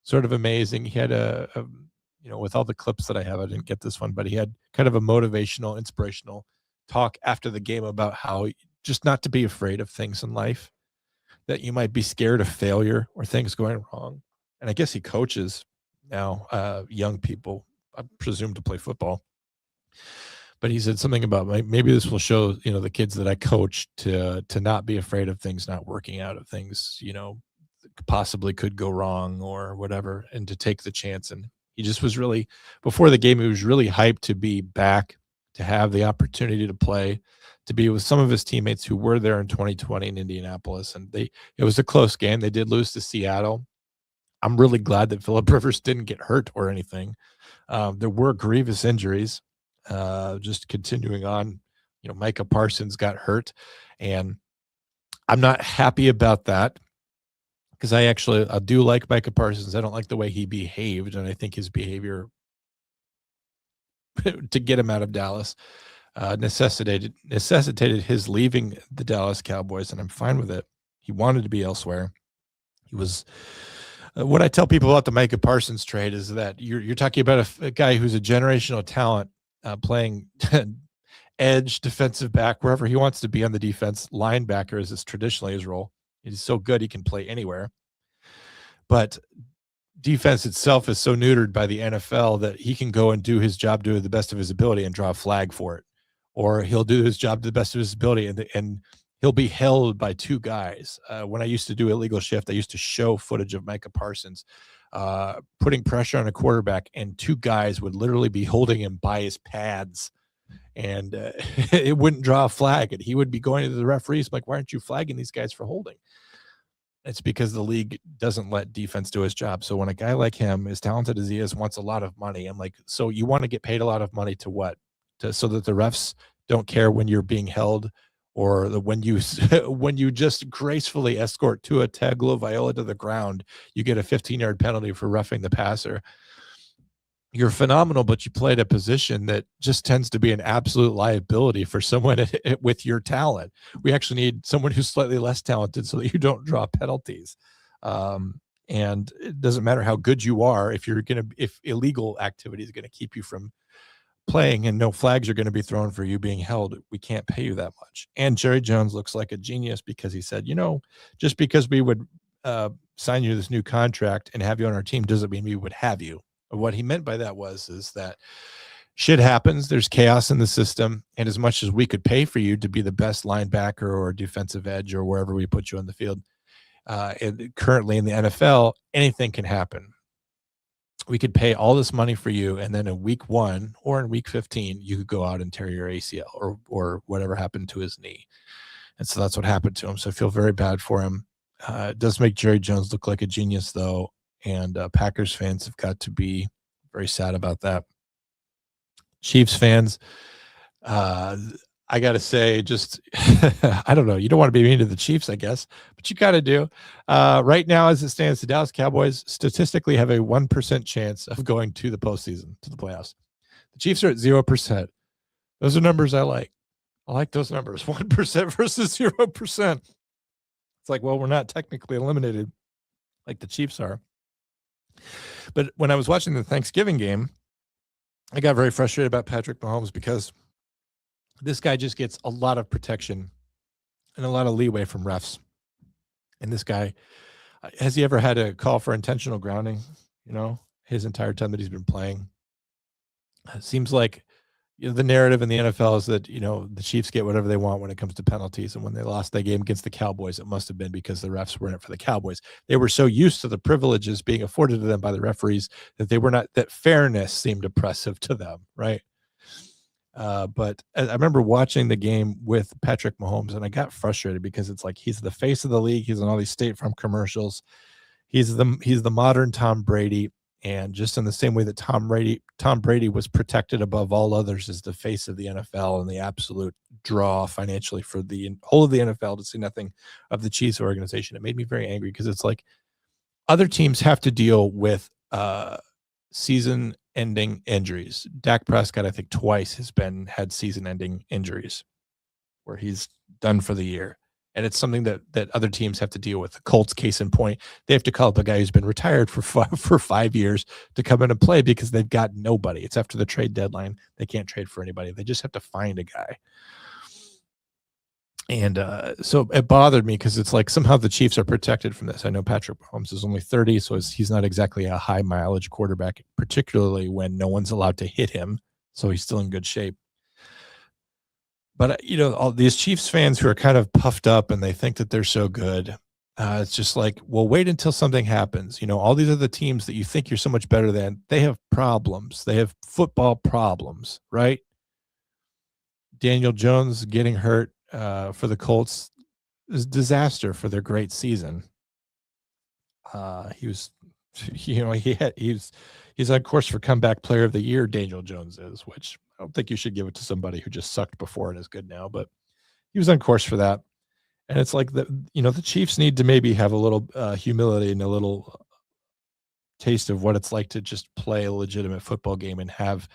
Sort of amazing. He had with all the clips that I have, I didn't get this one, but he had kind of a motivational, inspirational talk after the game about how just not to be afraid of things in life, that you might be scared of failure or things going wrong. And I guess he coaches now young people, I presume, to play football. But he said something about maybe this will show, the kids that I coach to not be afraid of things not working out, of things, possibly could go wrong or whatever, and to take the chance. And he just was really, before the game, he was really hyped to be back, to have the opportunity to play, to be with some of his teammates who were there in 2020 in Indianapolis. And it was a close game. They did lose to Seattle. I'm really glad that Phillip Rivers didn't get hurt or anything. There were grievous injuries. Just continuing on, Micah Parsons got hurt, and I'm not happy about that, because I do like Micah Parsons. I don't like the way he behaved, and I think his behavior to get him out of Dallas necessitated his leaving the Dallas Cowboys, and I'm fine with it. He wanted to be elsewhere. He was. What I tell people about the Micah Parsons trade is that you're talking about a guy who's a generational talent, playing edge, defensive back, wherever he wants to be on the defense. Linebacker is traditionally his role. He's so good he can play anywhere. But defense itself is so neutered by the NFL that he can go and do his job to the best of his ability and draw a flag for it. Or he'll do his job to the best of his ability and he'll be held by two guys. When I used to do Illegal Shift, I used to show footage of Micah Parsons putting pressure on a quarterback, and two guys would literally be holding him by his pads, and it wouldn't draw a flag, and he would be going to the referees like, why aren't you flagging these guys for holding? It's because the league doesn't let defense do his job. So when a guy like him, as talented as he is, wants a lot of money, I'm like, so you want to get paid a lot of money to what? So that the refs don't care when you're being held, or when you just gracefully escort Tua Tagovailoa to the ground, you get a 15-yard penalty for roughing the passer. You're phenomenal, but you played a position that just tends to be an absolute liability for someone with your talent. We actually need someone who's slightly less talented so that you don't draw penalties. And it doesn't matter how good you are, if illegal activity is going to keep you from playing and no flags are going to be thrown for you being held, we can't pay you that much. And Jerry Jones looks like a genius, because he said, just because we would sign you this new contract and have you on our team doesn't mean we would have you. What he meant by that is that shit happens. There's chaos in the system. And as much as we could pay for you to be the best linebacker or defensive edge or wherever we put you on the field, and currently in the NFL, anything can happen. We could pay all this money for you, and then in week 1 or in week 15, you could go out and tear your ACL or whatever happened to his knee. And so that's what happened to him. So I feel very bad for him. It does make Jerry Jones look like a genius, though, and Packers fans have got to be very sad about that. Chiefs fans, I got to say, just, I don't know. You don't want to be mean to the Chiefs, I guess, but you got to do. Right now, as it stands, the Dallas Cowboys statistically have a 1% chance of going to the postseason, to the playoffs. The Chiefs are at 0%. Those are numbers I like. I like those numbers, 1% versus 0%. It's like, well, we're not technically eliminated like the Chiefs are. But when I was watching the Thanksgiving game, I got very frustrated about Patrick Mahomes, because this guy just gets a lot of protection and a lot of leeway from refs. And this guy, has he ever had a call for intentional grounding, his entire time that he's been playing? It seems like the narrative in the NFL is that, the Chiefs get whatever they want when it comes to penalties. And when they lost that game against the Cowboys, it must have been because the refs were in it for the Cowboys. They were so used to the privileges being afforded to them by the referees that fairness seemed oppressive to them, right? But I remember watching the game with Patrick Mahomes, and I got frustrated because it's like he's the face of the league. He's on all these State Farm commercials. He's the modern Tom Brady, and just in the same way that Tom Brady was protected above all others as the face of the NFL and the absolute draw financially for the whole of the NFL, to say nothing of the Chiefs organization. It made me very angry because it's like other teams have to deal with season-ending injuries. Dak Prescott, I think, twice has had season-ending injuries where he's done for the year. And it's something that other teams have to deal with. The Colts, case in point, they have to call up a guy who's been retired for 5 years to come in and play because they've got nobody. It's after the trade deadline. They can't trade for anybody. They just have to find a guy. And so it bothered me because it's like somehow the Chiefs are protected from this. I know Patrick Mahomes is only 30, so he's not exactly a high mileage quarterback, particularly when no one's allowed to hit him. So he's still in good shape. But, all these Chiefs fans who are kind of puffed up and they think that they're so good, it's just like, well, wait until something happens. All these other teams that you think you're so much better than, they have problems. They have football problems, right? Daniel Jones getting hurt for the Colts is a disaster for their great season. He's on course for comeback player of the year. Daniel Jones is, which I don't think you should give it to somebody who just sucked before and is good now, but he was on course for that. And it's like the Chiefs need to maybe have a little humility and a little taste of what it's like to just play a legitimate football game and have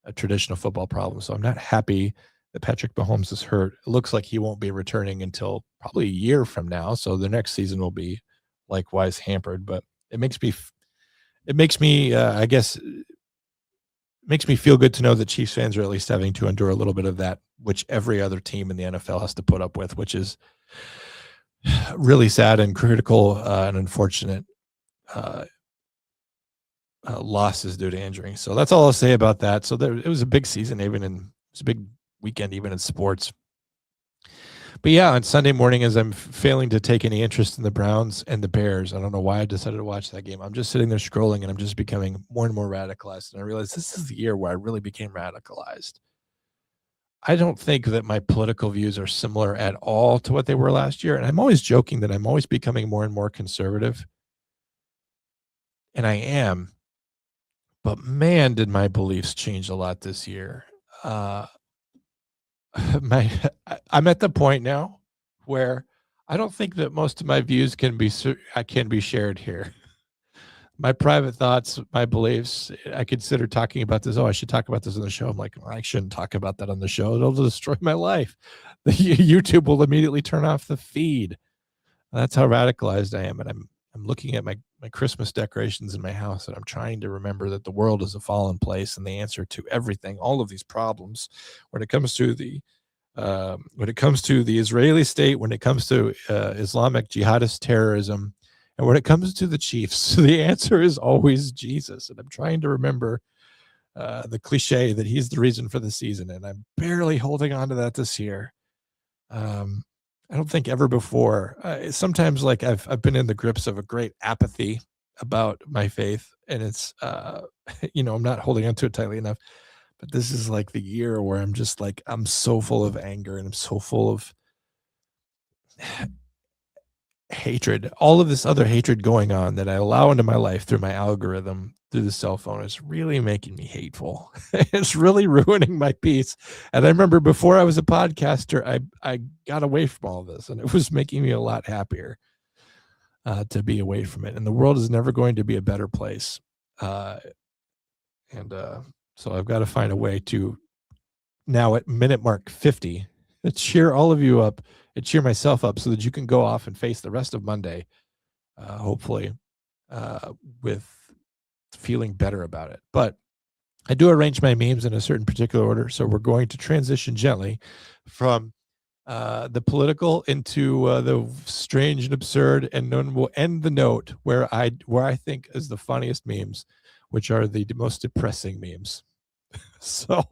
a traditional football problem. So I'm not happy that Patrick Mahomes is hurt. It looks like he won't be returning until probably a year from now. So the next season will be likewise hampered, but it makes me feel good to know that Chiefs fans are at least having to endure a little bit of that, which every other team in the NFL has to put up with, which is really sad and critical and unfortunate losses due to injury. So that's all I'll say about that. So it was a big season, it was a big weekend, even in sports. But yeah, on Sunday morning, as I'm failing to take any interest in the Browns and the Bears, I don't know why I decided to watch that game. I'm just sitting there scrolling and I'm just becoming more and more radicalized. And I realized this is the year where I really became radicalized. I don't think that my political views are similar at all to what they were last year. And I'm always joking that I'm always becoming more and more conservative. And I am. But man, did my beliefs change a lot this year. I'm at the point now where I don't think that most of my views can be shared here. My private thoughts, my beliefs, I consider talking about this. Oh, I should talk about this on the show. I'm like, well, I shouldn't talk about that on the show. It'll destroy my life. The YouTube will immediately turn off the feed. That's how radicalized I am. And I'm looking at my Christmas decorations in my house, and I'm trying to remember that the world is a fallen place, and the answer to everything, all of these problems, when it comes to the Israeli state, when it comes to Islamic jihadist terrorism, and when it comes to the Chiefs, the answer is always Jesus. And I'm trying to remember the cliche that he's the reason for the season, and I'm barely holding on to that this year. I don't think ever before. Sometimes, like I've been in the grips of a great apathy about my faith, and it's I'm not holding on to it tightly enough. But this is like the year where I'm just like, I'm so full of anger and I'm so full of hatred. All of this other hatred going on that I allow into my life through my algorithm, through the cell phone, is really making me hateful. It's really ruining my peace. And I remember before I was a podcaster, I got away from all this, and it was making me a lot happier to be away from it. And the world is never going to be a better place. So I've got to find a way to, now at minute mark 50, cheer all of you up and cheer myself up so that you can go off and face the rest of Monday, hopefully, with feeling better about it. But I do arrange my memes in a certain particular order, so we're going to transition gently from the political into the strange and absurd, and then we'll end the note where I think is the funniest memes, which are the most depressing memes. So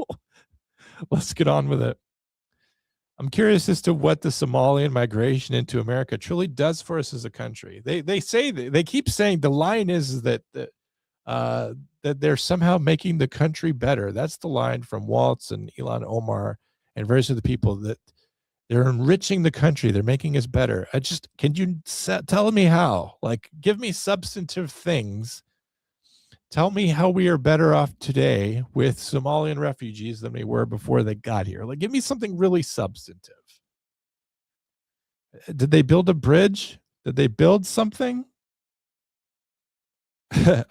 let's get on with it. I'm curious as to what the Somalian migration into America truly does for us as a country. They keep saying the line is that they're somehow making the country better. That's the line from Waltz and Ilhan Omar and various of the people, that they're enriching the country. They're making us better. Can you tell me how? Like, give me substantive things Tell me how we are better off today with Somalian refugees than we were before they got here. Like, give me something really substantive. Did they build a bridge? Did they build something?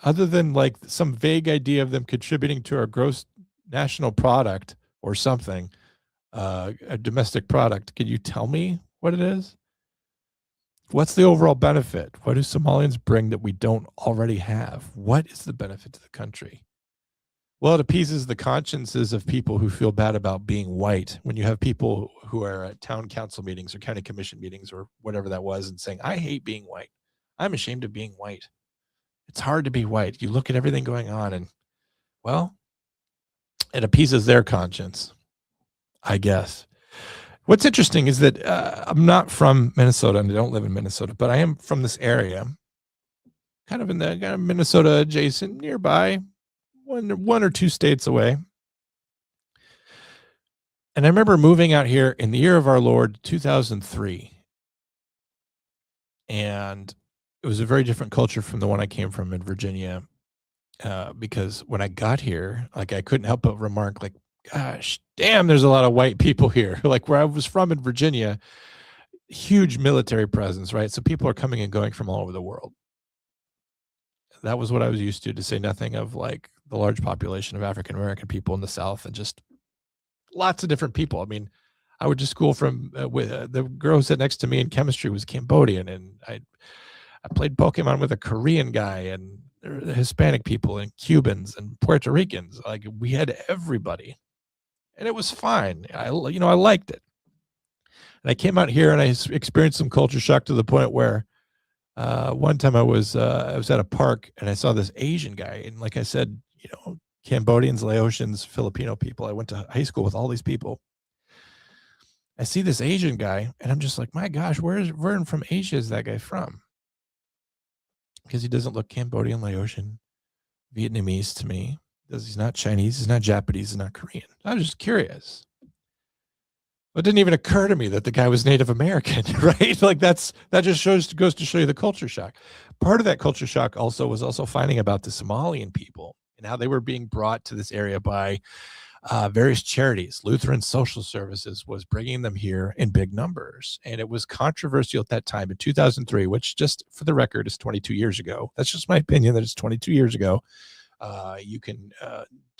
Other than like some vague idea of them contributing to our gross national product or something, a domestic product. Can you tell me what it is? What's the overall benefit? What do Somalians bring that we don't already have? What is the benefit to the country? Well, it appeases the consciences of people who feel bad about being white. When you have people who are at town council meetings or county commission meetings or whatever that was and saying, I hate being white. I'm ashamed of being white. It's hard to be white. You look at everything going on and, well, it appeases their conscience, I guess. What's interesting is that I'm not from Minnesota and I don't live in Minnesota, but I am from this area, kind of in the kind of Minnesota adjacent, nearby, one or two states away. And I remember moving out here in the year of our Lord, 2003. And it was a very different culture from the one I came from in Virginia. Because when I got here, like I couldn't help but remark, like, gosh, damn, there's a lot of white people here. Like where I was from in Virginia, huge military presence, right? So people are coming and going from all over the world. That was what I was used to say nothing of like the large population of African American people in the South and just lots of different people. I mean, I went to school from with the girl who sat next to me in chemistry was Cambodian, and I played Pokemon with a Korean guy and Hispanic people and Cubans and Puerto Ricans. Like we had everybody, and it was fine. I liked it. And I came out here and I experienced some culture shock to the point where one time I was at a park and I saw this Asian guy, and like I said, Cambodians, Laotians, Filipino people. I went to high school with all these people. I see this Asian guy, and I'm just like, my gosh, where from Asia is that guy from? Because he doesn't look Cambodian, Laotian, Vietnamese to me. He's not Chinese, he's not Japanese, he's not Korean. I was just curious. It didn't even occur to me that the guy was Native American, right? Like that just goes to show you the culture shock. Part of that culture shock was also finding about the Somalian people and how they were being brought to this area by various charities. Lutheran Social Services was bringing them here in big numbers. And it was controversial at that time in 2003, which just for the record is 22 years ago. That's just my opinion that it's 22 years ago. You can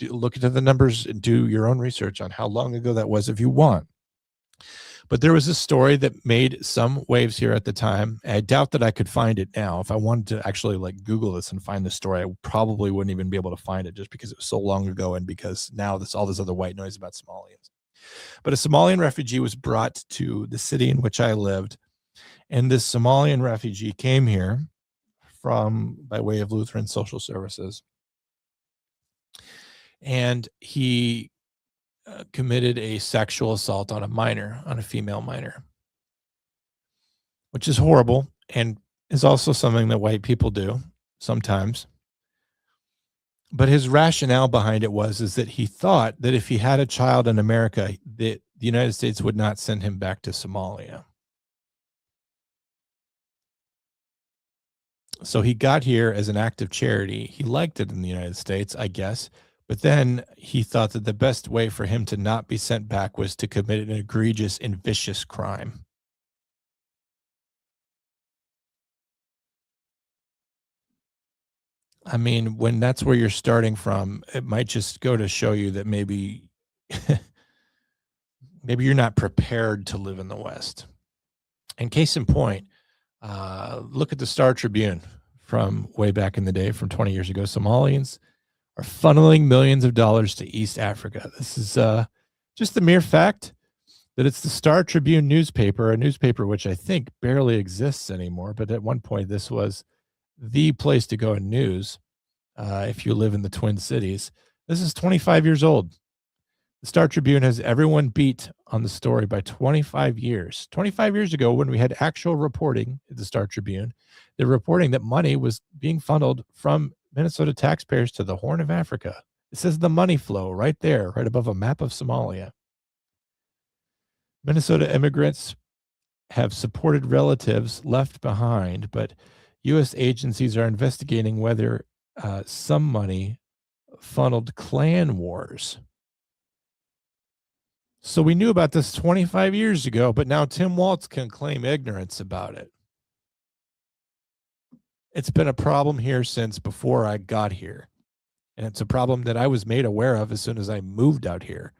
look into the numbers and do your own research on how long ago that was if you want. But there was a story that made some waves here at the time. I doubt that I could find it now. If I wanted to actually like Google this and find the story, I probably wouldn't even be able to find it just because it was so long ago and because now there's all this other white noise about Somalians. But a Somalian refugee was brought to the city in which I lived. And this Somalian refugee came here by way of Lutheran Social Services. And he committed a sexual assault on a female minor, which is horrible and is also something that white people do sometimes. But his rationale behind it is that he thought that if he had a child in America, that the United States would not send him back to Somalia. So he got here as an act of charity. He liked it in the United States, I guess. But then he thought that the best way for him to not be sent back was to commit an egregious and vicious crime. I mean, when that's where you're starting from, it might just go to show you that maybe you're not prepared to live in the West. And case in point, look at the Star Tribune from way back in the day, from 20 years ago. Somalians are funneling millions of dollars to East Africa. This is just the mere fact that it's the Star Tribune newspaper, a newspaper which I think barely exists anymore. But at one point, this was the place to go in news if you live in the Twin Cities. This is 25 years old. The Star Tribune has everyone beat on the story by 25 years. 25 years ago, when we had actual reporting at the Star Tribune, they're reporting that money was being funneled from Minnesota taxpayers to the Horn of Africa. It says the money flow right there, right above a map of Somalia. Minnesota immigrants have supported relatives left behind, but U.S. agencies are investigating whether some money funneled clan wars. So we knew about this 25 years ago, but now Tim Walz can claim ignorance about it. It's been a problem here since before I got here. And it's a problem that I was made aware of as soon as I moved out here.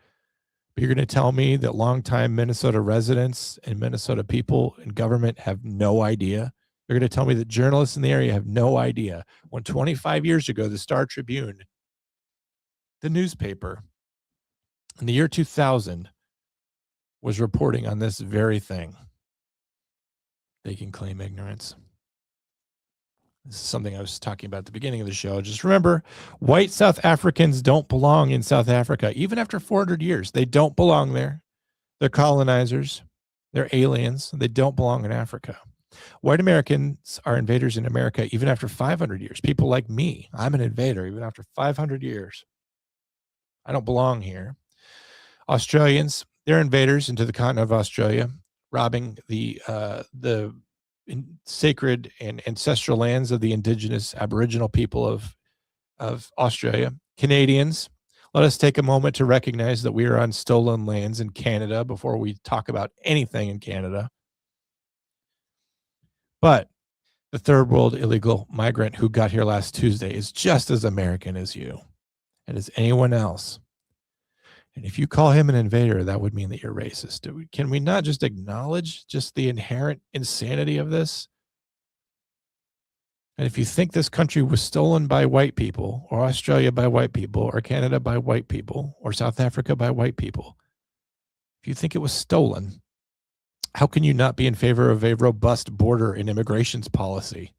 But you're going to tell me that longtime Minnesota residents and Minnesota people in government have no idea? You're going to tell me that journalists in the area have no idea when 25 years ago, the Star Tribune, the newspaper, in the year 2000, was reporting on this very thing. They can claim ignorance. This is something I was talking about at the beginning of the show. Just remember, white South Africans don't belong in South Africa. Even after 400 years, they don't belong there. They're colonizers. They're aliens. They don't belong in Africa. White Americans are invaders in America even after 500 years. People like me, I'm an invader even after 500 years. I don't belong here. Australians, they're invaders into the continent of Australia, robbing the sacred and ancestral lands of the indigenous Aboriginal people of Australia. Canadians, let us take a moment to recognize that we are on stolen lands in Canada before we talk about anything in Canada. But the third world illegal migrant who got here last Tuesday is just as American as you and as anyone else. And if you call him an invader, that would mean that you're racist. Can we not just acknowledge just the inherent insanity of this? And if you think this country was stolen by white people, or Australia by white people, or Canada by white people, or South Africa by white people, if you think it was stolen, how can you not be in favor of a robust border and immigrations policy?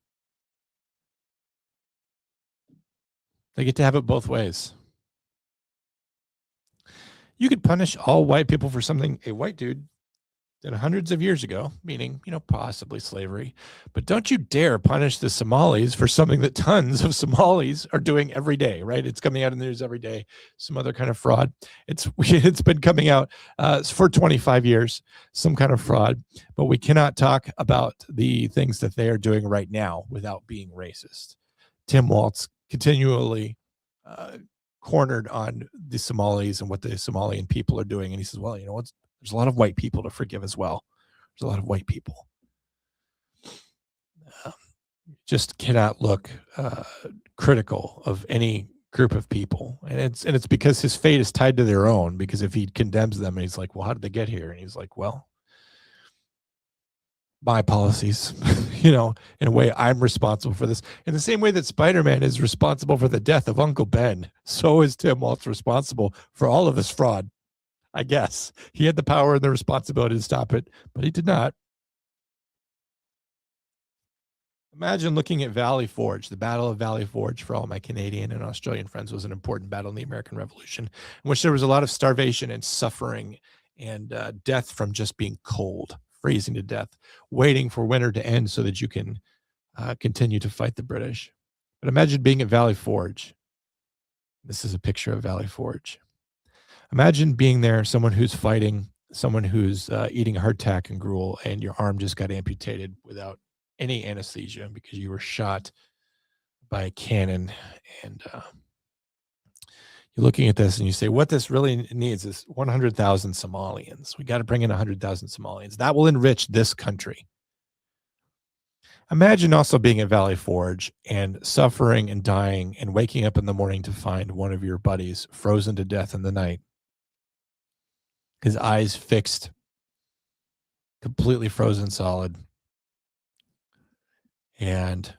They get to have it both ways. You could punish all white people for something a white dude did hundreds of years ago, meaning, possibly slavery. But don't you dare punish the Somalis for something that tons of Somalis are doing every day, right? It's coming out in the news every day, some other kind of fraud. It's been coming out for 25 years, some kind of fraud. But we cannot talk about the things that they are doing right now without being racist. Tim Walz continually cornered on the Somalis and what the Somalian people are doing. And he says, well, there's a lot of white people to forgive as well. There's a lot of white people. Just cannot look critical of any group of people. And it's because his fate is tied to their own, because if he condemns them and he's like, well, how did they get here? And he's like, well, my policies, in a way I'm responsible for this. In the same way that Spider-Man is responsible for the death of Uncle Ben, so is Tim Walz responsible for all of this fraud. I guess he had the power and the responsibility to stop it, but he did not. Imagine looking at Valley Forge. The Battle of Valley Forge, for all my Canadian and Australian friends, was an important battle in the American Revolution, in which there was a lot of starvation and suffering and death from just being cold, freezing to death, waiting for winter to end so that you can continue to fight the British. But imagine being at Valley Forge. This is a picture of Valley Forge. Imagine being there, someone who's fighting, someone who's eating hardtack and gruel, and your arm just got amputated without any anesthesia because you were shot by a cannon. And you're looking at this and you say, what this really needs is 100,000 Somalians. We got to bring in 100,000 Somalians. That will enrich this country. Imagine also being at Valley Forge and suffering and dying and waking up in the morning to find one of your buddies frozen to death in the night. His eyes fixed, completely frozen solid. And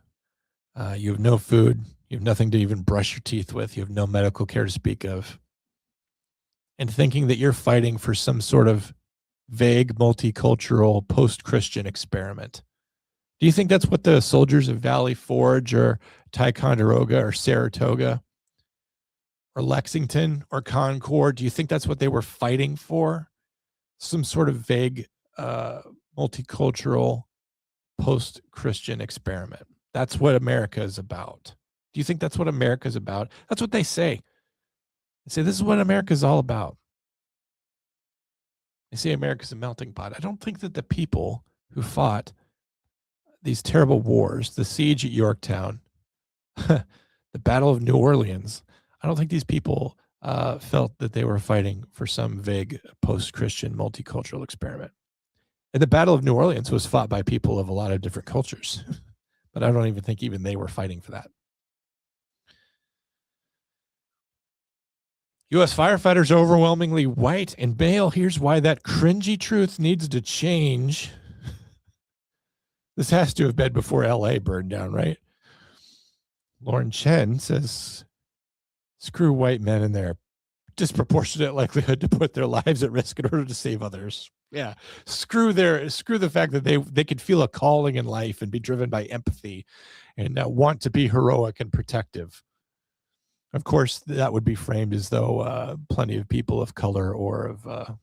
you have no food. You have nothing to even brush your teeth with. You have no medical care to speak of. And thinking that you're fighting for some sort of vague, multicultural, post-Christian experiment. Do you think that's what the soldiers of Valley Forge or Ticonderoga or Saratoga or Lexington or Concord, do you think that's what they were fighting for? Some sort of vague, multicultural, post-Christian experiment. That's what America is about. Do you think that's what America is about? That's what they say. They say this is what America is all about. They say America's a melting pot. I don't think that the people who fought these terrible wars, the siege at Yorktown, The Battle of New Orleans. I don't think these people felt that they were fighting for some vague post-Christian multicultural experiment. And the Battle of New Orleans was fought by people of a lot of different cultures, but I don't even think even they were fighting for that. U.S. firefighters are overwhelmingly white and male. Here's why that cringy truth needs to change. This has to have been before L.A. burned down, right? Lauren Chen says, screw white men and their disproportionate likelihood to put their lives at risk in order to save others. Yeah. Screw the fact that they could feel a calling in life and be driven by empathy and want to be heroic and protective. Of course, that would be framed as though plenty of people of color or of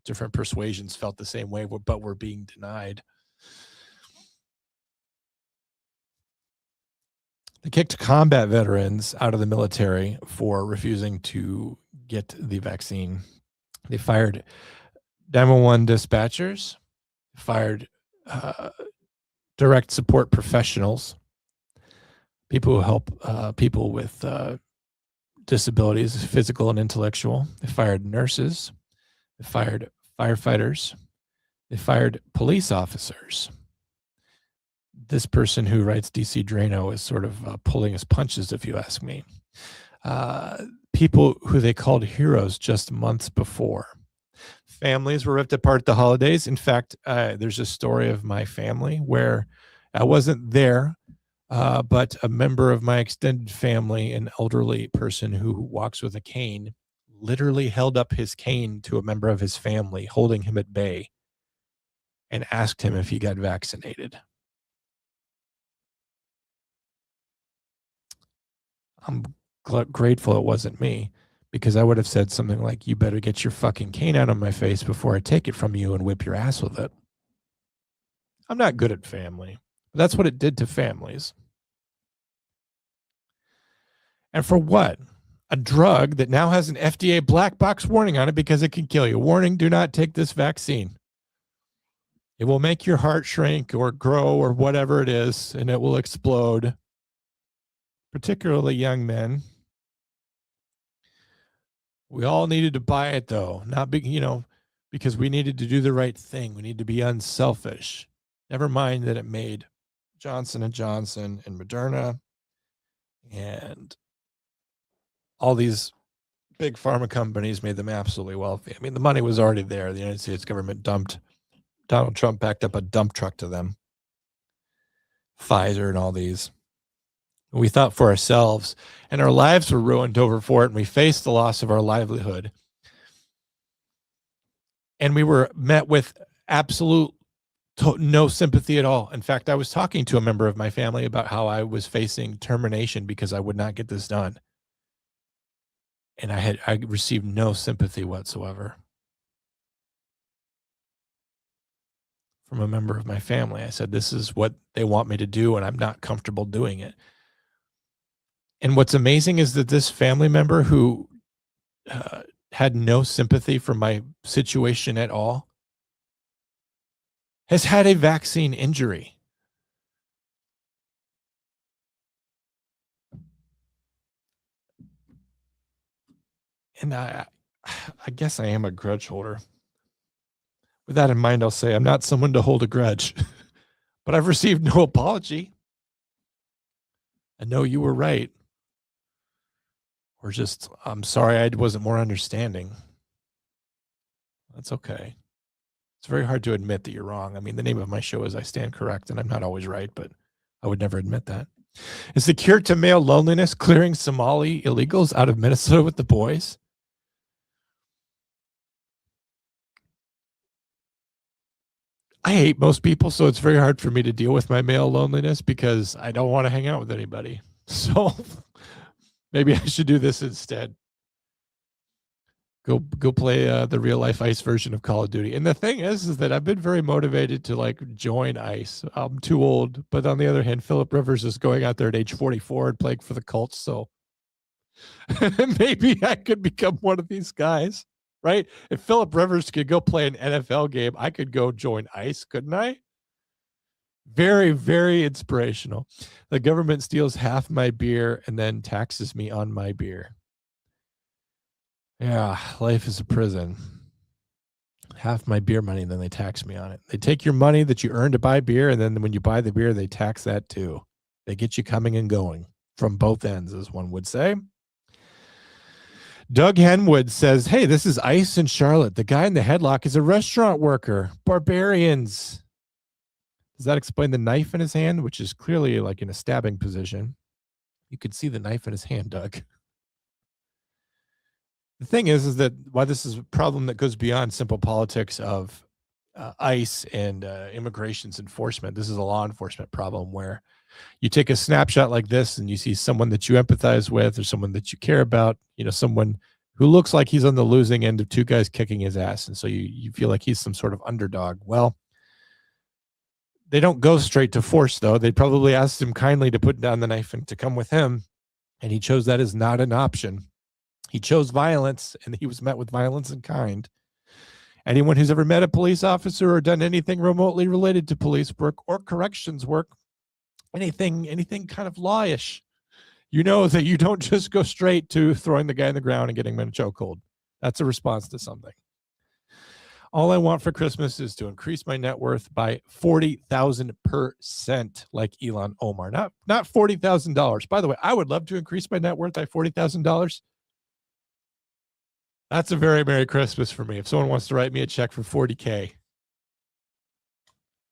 different persuasions felt the same way, but were being denied. They kicked combat veterans out of the military for refusing to get the vaccine. They fired 911 dispatchers, fired direct support professionals, people who help people with disabilities, physical and intellectual. They fired nurses. They fired firefighters. They fired police officers. This person who writes DC Drano is sort of pulling his punches, if you ask me. People who they called heroes just months before. Families were ripped apart at the holidays. In fact, there's a story of my family where I wasn't there, but a member of my extended family, an elderly person who walks with a cane, literally held up his cane to a member of his family, holding him at bay, and asked him if he got vaccinated. I'm grateful it wasn't me, because I would have said something like, you better get your fucking cane out of my face before I take it from you and whip your ass with it. I'm not good at family, but that's what it did to families. And for what? A drug that now has an FDA black box warning on it because it can kill you. Warning, do not take this vaccine. It will make your heart shrink or grow or whatever it is, and it will explode. Particularly young men. We all needed to buy it though, not because we needed to do the right thing. We need to be unselfish. Never mind that it made Johnson & Johnson and Moderna and all these big pharma companies made them absolutely wealthy. I mean, the money was already there. The United States government Donald Trump backed up a dump truck to them. Pfizer and all these. We thought for ourselves, and our lives were ruined over for it, and we faced the loss of our livelihood. And we were met with absolute no sympathy at all. In fact, I was talking to a member of my family about how I was facing termination because I would not get this done. And I received no sympathy whatsoever from a member of my family. I said, this is what they want me to do, and I'm not comfortable doing it. And what's amazing is that this family member who had no sympathy for my situation at all has had a vaccine injury. And I guess I am a grudge holder. With that in mind, I'll say I'm not someone to hold a grudge, but I've received no apology. I know you were right. Or just, I'm sorry I wasn't more understanding. That's okay. It's very hard to admit that you're wrong. I mean, the name of my show is I Stand Correct, and I'm not always right, but I would never admit that. Is the cure to male loneliness clearing Somali illegals out of Minnesota with the boys? I hate most people, so it's very hard for me to deal with my male loneliness because I don't want to hang out with anybody. So maybe I should do this instead. Go play the real life ICE version of Call of Duty. And the thing is that I've been very motivated to like join ICE. I'm too old, but on the other hand, Philip Rivers is going out there at age 44 and playing for the Colts. So maybe I could become one of these guys, right? If Philip Rivers could go play an NFL game, I could go join ICE, couldn't I? Very, very inspirational. The government steals half my beer and then taxes me on my beer. Yeah, life is a prison. Half my beer money, and then they tax me on it. They take your money that you earn to buy beer, and then when you buy the beer, they tax that too. They get you coming and going from both ends, as one would say. Doug Henwood says, hey, this is Ice in Charlotte. The guy in the headlock is a restaurant worker. Barbarians. Does that explain the knife in his hand, which is clearly like in a stabbing position? You could see the knife in his hand, Doug. The thing is that why this is a problem that goes beyond simple politics of ICE and immigration's enforcement. This is a law enforcement problem where you take a snapshot like this and you see someone that you empathize with or someone that you care about, someone who looks like he's on the losing end of two guys kicking his ass. And so you feel like he's some sort of underdog. Well, they don't go straight to force, though. They probably asked him kindly to put down the knife and to come with him. And he chose that as not an option. He chose violence, and he was met with violence in kind. Anyone who's ever met a police officer or done anything remotely related to police work or corrections work, anything kind of lawish, you know that you don't just go straight to throwing the guy in the ground and getting him in a chokehold. That's a response to something. All I want for Christmas is to increase my net worth by 40,000%, like Elon Omar. Not $40,000. By the way, I would love to increase my net worth by $40,000. That's a very Merry Christmas for me. If someone wants to write me a check for $40K,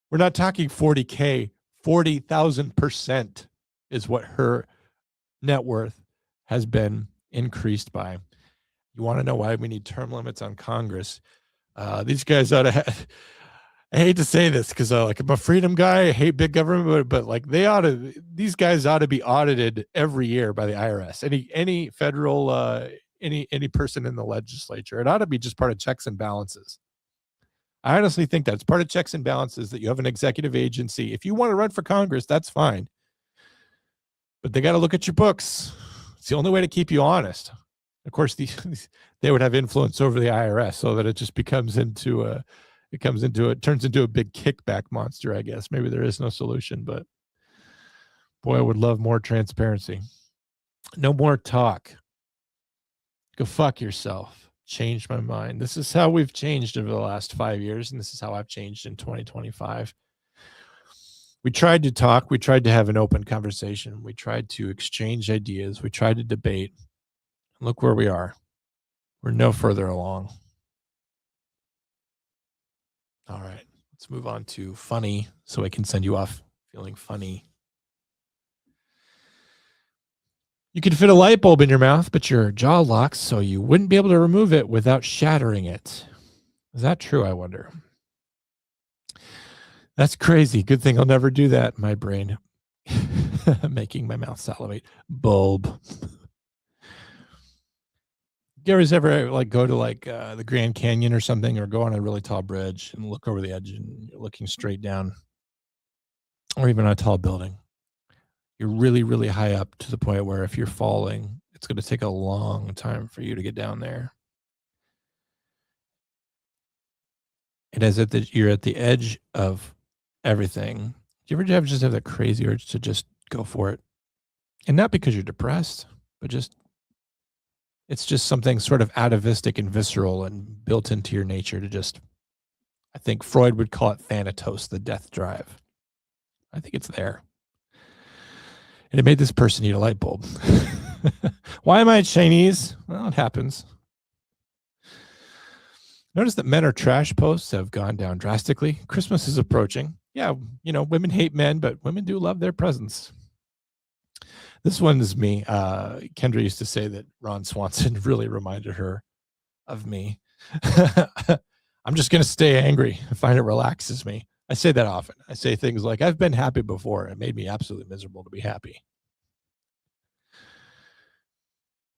we're not talking $40K. 40,000% is what her net worth has been increased by. You want to know why we need term limits on Congress? These guys ought to have, I hate to say this because I'm a freedom guy. I hate big government, but these guys ought to be audited every year by the IRS. Any federal, any person in the legislature. It ought to be just part of checks and balances. I honestly think that's part of checks and balances, that you have an executive agency. If you want to run for Congress, that's fine. But they got to look at your books. It's the only way to keep you honest. Of course, they would have influence over the IRS so that it just turns into a big kickback monster, I guess. Maybe there is no solution, but boy, I would love more transparency. No more talk. Go fuck yourself. Change my mind. This is how we've changed over the last 5 years, and this is how I've changed in 2025. We tried to talk. We tried to have an open conversation. We tried to exchange ideas. We tried to debate. Look where we are. We're no further along. All right, let's move on to funny so I can send you off feeling funny. You could fit a light bulb in your mouth, but your jaw locks, so you wouldn't be able to remove it without shattering it. Is that true, I wonder? That's crazy. Good thing I'll never do that, my brain. Making my mouth salivate. Bulb. You guys ever go to the Grand Canyon or something, or go on a really tall bridge and look over the edge and you're looking straight down, or even on a tall building? You're really, really high up to the point where if you're falling, it's going to take a long time for you to get down there. And you're at the edge of everything. Do you ever just have that crazy urge to just go for it? And not because you're depressed, but it's just something sort of atavistic and visceral and built into your nature to just, I think Freud would call it Thanatos, the death drive. I think it's there. And it made this person need a light bulb. Why am I Chinese? Well, it happens. Notice that men are trash posts have gone down drastically. Christmas is approaching. Yeah, women hate men, but women do love their presents. This one is me. Kendra used to say that Ron Swanson really reminded her of me. I'm just going to stay angry. I find it relaxes me. I say that often. I say things like, I've been happy before. It made me absolutely miserable to be happy.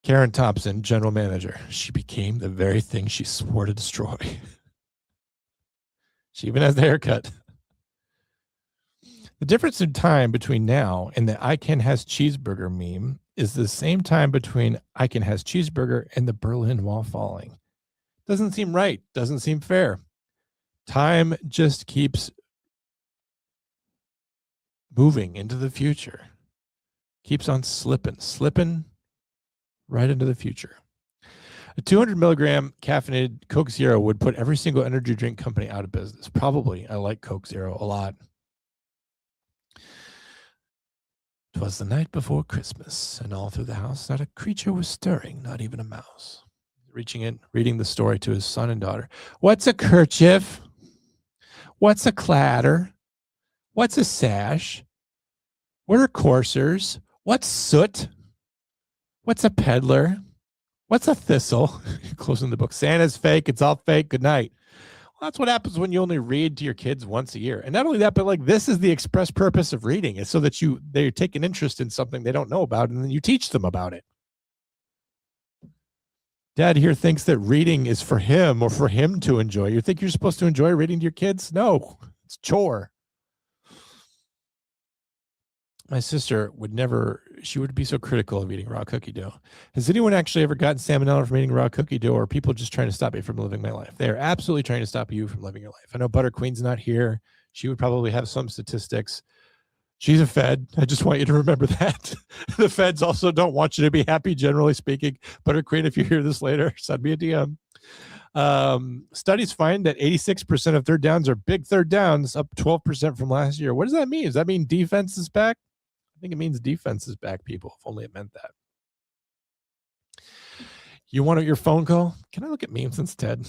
Karen Thompson, general manager. She became the very thing she swore to destroy. She even has the haircut. The difference in time between now and the I Can Has Cheeseburger meme is the same time between I Can Has Cheeseburger and the Berlin Wall falling. Doesn't seem right. Doesn't seem fair. Time just keeps moving into the future. Keeps on slipping right into the future. A 200 milligram caffeinated Coke Zero would put every single energy drink company out of business. Probably. I like Coke Zero a lot. 'Twas the night before Christmas, and all through the house not a creature was stirring, not even a mouse. Reaching in, reading the story to his son and daughter. What's a kerchief? What's a clatter? What's a sash? What are coursers? What's soot? What's a peddler? What's a thistle? Closing the book. Santa's fake. It's all fake. Good night. Well, that's what happens when you only read to your kids once a year. And not only that, but like this is the express purpose of reading is so that they take an interest in something they don't know about and then you teach them about it. Dad here thinks that reading is for him or for him to enjoy. You think you're supposed to enjoy reading to your kids? No, it's a chore. My sister she would be so critical of eating raw cookie dough. Has anyone actually ever gotten salmonella from eating raw cookie dough, or are people just trying to stop me from living my life? They are absolutely trying to stop you from living your life. I know Butter Queen's not here. She would probably have some statistics. She's a Fed. I just want you to remember that. The Feds also don't want you to be happy, generally speaking. Butter Queen, if you hear this later, send me a DM. Studies find that 86% of third downs are big third downs, up 12% from last year. What does that mean? Does that mean defense is back? I think it means defense is back, people. If only it meant that. You want your phone call? Can I look at memes instead?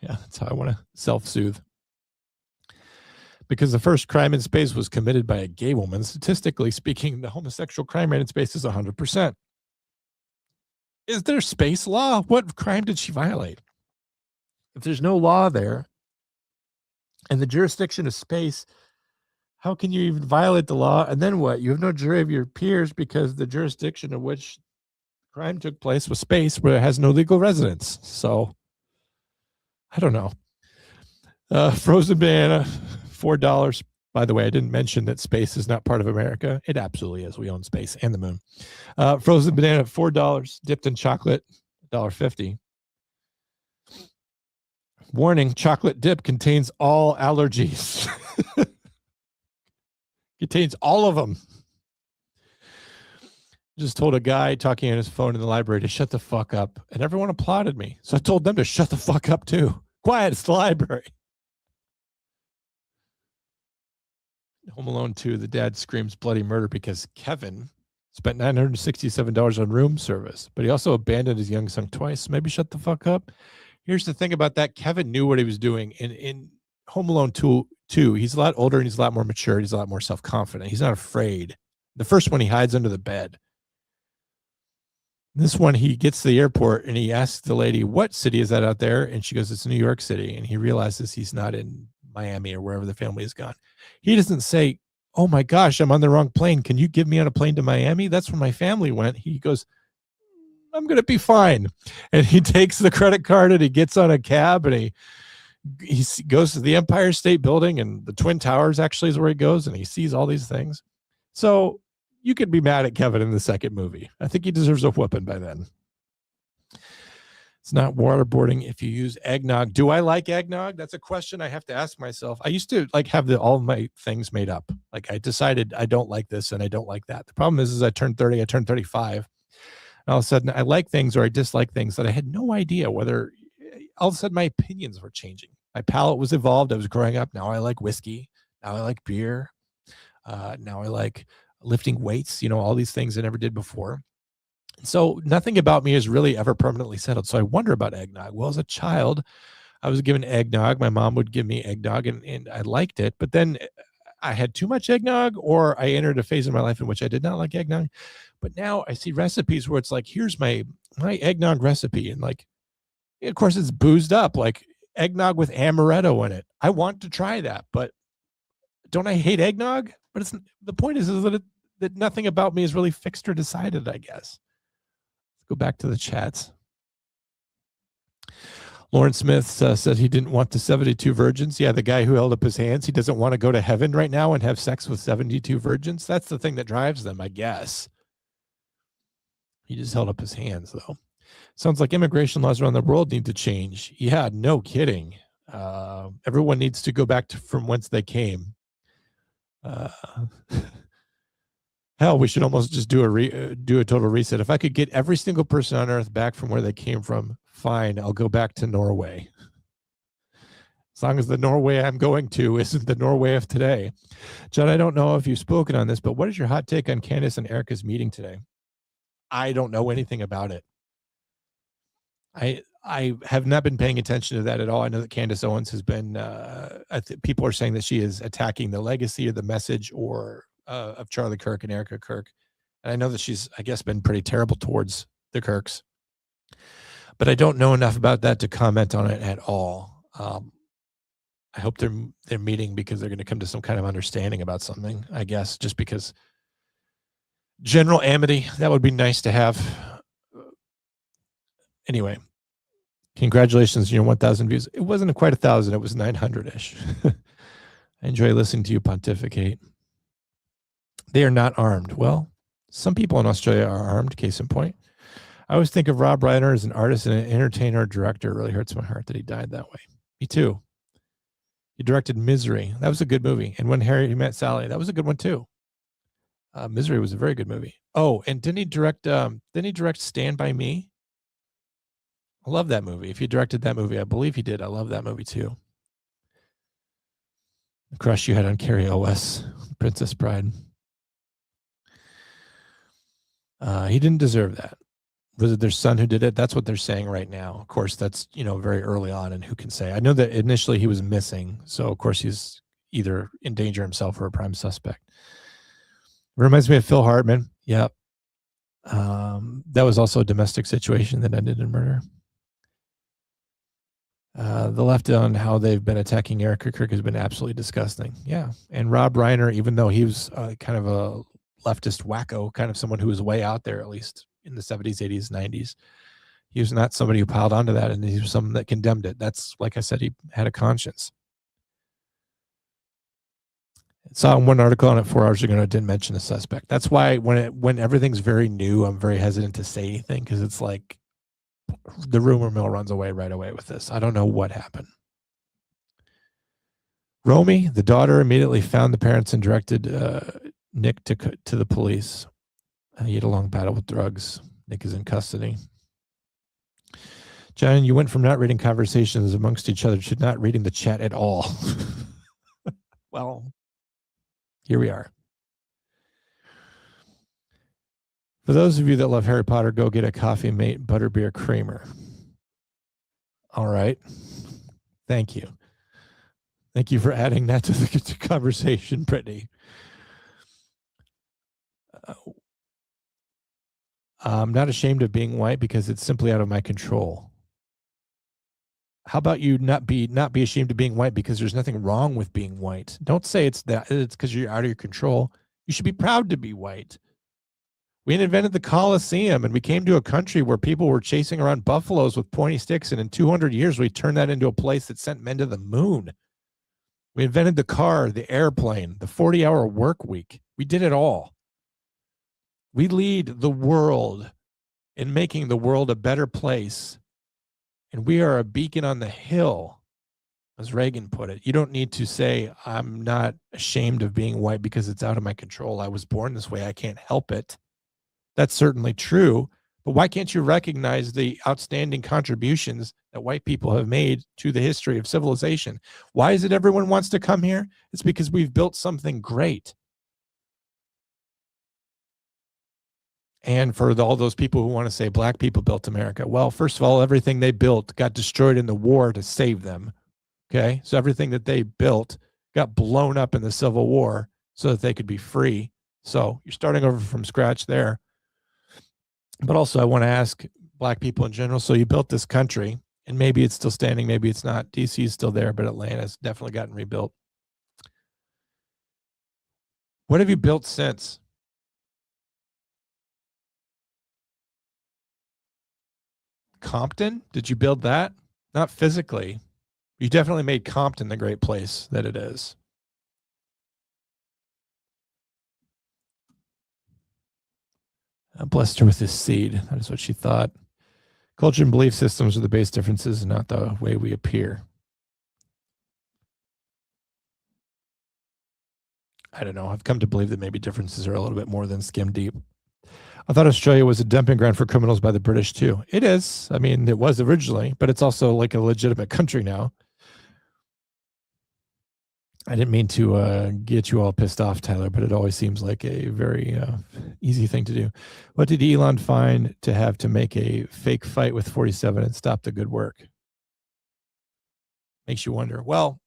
Yeah, that's how I want to self-soothe. Because the first crime in space was committed by a gay woman, statistically speaking, the homosexual crime rate in space is 100%. Is there space law? What crime did she violate? If there's no law there, and the jurisdiction of space, how can you even violate the law? And then what? You have no jury of your peers because the jurisdiction of which crime took place was space, where it has no legal residence. So, I don't know. Frozen banana, $4. By the way, I didn't mention that space is not part of America. It absolutely is. We own space and the moon. Frozen banana, $4, dipped in chocolate, $1.50. Warning, chocolate dip contains all allergies. Contains all of them. Just told a guy talking on his phone in the library to shut the fuck up. And everyone applauded me. So I told them to shut the fuck up too. Quiet, it's the library. Home Alone 2, the dad screams bloody murder because Kevin spent $967 on room service, but he also abandoned his young son twice. Maybe shut the fuck up. Here's the thing about that. Kevin knew what he was doing. In Home Alone 2, he's a lot older and he's a lot more mature. He's a lot more self-confident. He's not afraid. The first one, he hides under the bed. This one, he gets to the airport and he asks the lady, what city is that out there? And she goes, it's New York City. And he realizes he's not in Miami or wherever the family has gone. He doesn't say, oh my gosh, I'm on the wrong plane. Can you get me on a plane to Miami? That's where my family went. He goes, I'm going to be fine. And he takes the credit card and he gets on a cab and he goes to the Empire State Building, and the Twin Towers actually is where he goes, and he sees all these things. So you could be mad at Kevin in the second movie. I think he deserves a whooping by then. It's not waterboarding if you use eggnog. Do I like eggnog? That's a question I have to ask myself. I used to have all of my things made up. Like I decided I don't like this and I don't like that. The problem is I turned 30, I turned 35. And all of a sudden I like things or I dislike things that I had no idea whether. All of a sudden my opinions were changing. My palate was evolved. I was growing up. Now I like whiskey. Now I like beer. Now I like lifting weights, all these things I never did before. So nothing about me is really ever permanently settled. So I wonder about eggnog. Well, as a child, I was given eggnog. My mom would give me eggnog and I liked it. But then I had too much eggnog, or I entered a phase in my life in which I did not like eggnog. But now I see recipes where it's like, here's my eggnog recipe. And like, of course, it's boozed up, like eggnog with amaretto in it. I want to try that, but don't I hate eggnog? But the point is that nothing about me is really fixed or decided, I guess. Let's go back to the chats. Lauren Smith said he didn't want the 72 virgins. Yeah, the guy who held up his hands, he doesn't want to go to heaven right now and have sex with 72 virgins. That's the thing that drives them, I guess. He just held up his hands, though. Sounds like immigration laws around the world need to change. Yeah, no kidding. Everyone needs to go back from whence they came. Uh, hell, we should almost just do a total reset. If I could get every single person on Earth back from where they came from, fine, I'll go back to Norway. As long as the Norway I'm going to isn't the Norway of today. John, I don't know if you've spoken on this, but what is your hot take on Candace and Erica's meeting today? I don't know anything about it. I have not been paying attention to that at all. I know that Candace Owens has been, people are saying that she is attacking the legacy or the message or of Charlie Kirk and Erica Kirk. And I know that she's, I guess, been pretty terrible towards the Kirks. But I don't know enough about that to comment on it at all. I hope they're meeting because they're going to come to some kind of understanding about something, I guess, just because general amity, that would be nice to have. Anyway, congratulations on your 1,000 views. It wasn't quite 1,000. It was 900-ish. I enjoy listening to you pontificate. They are not armed. Well, some people in Australia are armed, case in point. I always think of Rob Reiner as an artist and an entertainer, director. It really hurts my heart that he died that way. Me too. He directed Misery. That was a good movie. And When Harry Met Sally, that was a good one too. Misery was a very good movie. Oh, and didn't he direct Stand By Me? I love that movie. If he directed that movie, I believe he did. I love that movie too. The crush you had on Carrie Elwes, Princess Bride. He didn't deserve that. Was it their son who did it? That's what they're saying right now. Of course, that's, very early on, and who can say? I know that initially he was missing, so of course he's either in danger himself or a prime suspect. Reminds me of Phil Hartman. Yep. That was also a domestic situation that ended in murder. The left on how they've been attacking Erica Kirk has been absolutely disgusting. Yeah. And Rob Reiner, even though he was kind of a leftist wacko, kind of someone who was way out there, at least in the 70s, 80s, 90s, he was not somebody who piled onto that, and he was someone that condemned it. That's, like I said, he had a conscience. I saw one article on it 4 hours ago, and it didn't mention the suspect. That's why when everything's very new, I'm very hesitant to say anything, because it's like the rumor mill runs away right away with this. I don't know what happened. Romy, the daughter, immediately found the parents and directed Nick to the police. He had a long battle with drugs. Nick is in custody. John, you went from not reading conversations amongst each other to not reading the chat at all. Well, here we are. For those of you that love Harry Potter, go get a Coffee Mate Butterbeer Creamer. All right. Thank you. Thank you for adding that to the conversation, Brittany. I'm not ashamed of being white because it's simply out of my control. How about you not be ashamed of being white because there's nothing wrong with being white? Don't say it's because you're out of your control. You should be proud to be white. We invented the Colosseum, and we came to a country where people were chasing around buffaloes with pointy sticks, and in 200 years, we turned that into a place that sent men to the moon. We invented the car, the airplane, the 40-hour work week. We did it all. We lead the world in making the world a better place, and we are a beacon on the hill, as Reagan put it. You don't need to say, I'm not ashamed of being white because it's out of my control. I was born this way. I can't help it. That's certainly true, but why can't you recognize the outstanding contributions that white people have made to the history of civilization? Why is it everyone wants to come here? It's because we've built something great. And for all those people who want to say black people built America, well, first of all, everything they built got destroyed in the war to save them. Okay, so everything that they built got blown up in the Civil War so that they could be free. So you're starting over from scratch there. But also, I want to ask black people in general, so you built this country, and maybe it's still standing, maybe it's not. DC is still there, but Atlanta's definitely gotten rebuilt. What have you built since? Compton? Did you build that? Not physically. You definitely made Compton the great place that it is. I blessed her with this seed. That is what she thought. Culture and belief systems are the base differences, not the way we appear. I don't know. I've come to believe that maybe differences are a little bit more than skim deep. I thought Australia was a dumping ground for criminals by the British too. It is. I mean, it was originally, but it's also like a legitimate country now. I didn't mean to get you all pissed off, Tyler, but it always seems like a very easy thing to do. What did Elon find to have to make a fake fight with 47 and stop the good work? Makes you wonder. Well,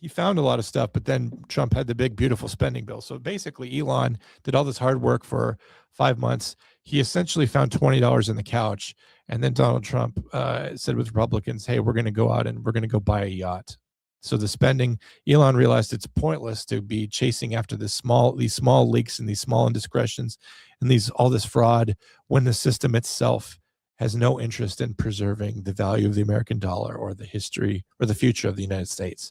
he found a lot of stuff, but then Trump had the big, beautiful spending bill. So basically, Elon did all this hard work for 5 months. He essentially found $20 in the couch. And then Donald Trump said with Republicans, hey, we're going to go out and we're going to go buy a yacht. So the spending, Elon realized it's pointless to be chasing after these small leaks and these small indiscretions and all this fraud when the system itself has no interest in preserving the value of the American dollar or the history or the future of the United States.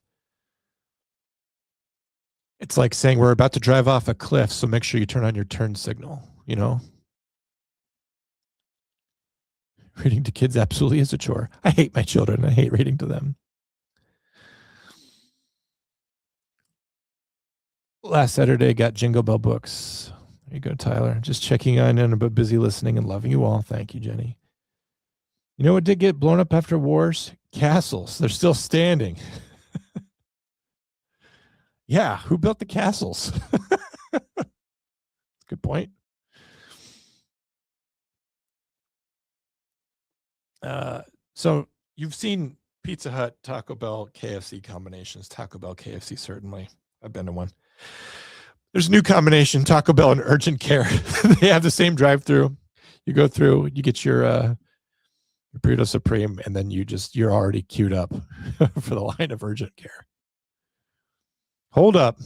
It's like saying we're about to drive off a cliff, so make sure you turn on your turn signal, you know? Reading to kids absolutely is a chore. I hate my children. I hate reading to them. Last Saturday, got Jingle Bell books. There you go, Tyler. Just checking on and but busy listening and loving you all. Thank you, Jenny. You know what did get blown up after wars? Castles. They're still standing. Yeah, who built the castles? Good point. So you've seen Pizza Hut, Taco Bell, KFC combinations. Taco Bell, KFC, certainly. I've been to one. There's a new combination, Taco Bell and urgent care. They have the same drive-through. You go through, you get your burrito supreme, and then you're already queued up for the line of urgent care. Hold up.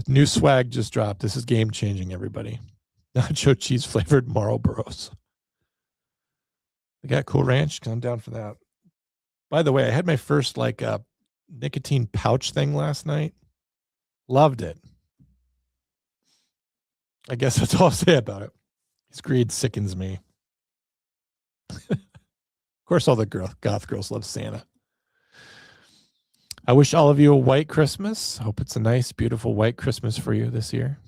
New swag just dropped. This is game-changing, everybody. Nacho cheese flavored Marlboros. They got Cool Ranch. I'm down for that. By the way, I had my first nicotine pouch thing last night. Loved it. I guess that's all I'll say about it. His greed sickens me. Of course, all the goth girls love Santa. I wish all of you a white Christmas. Hope it's a nice, beautiful white Christmas for you this year.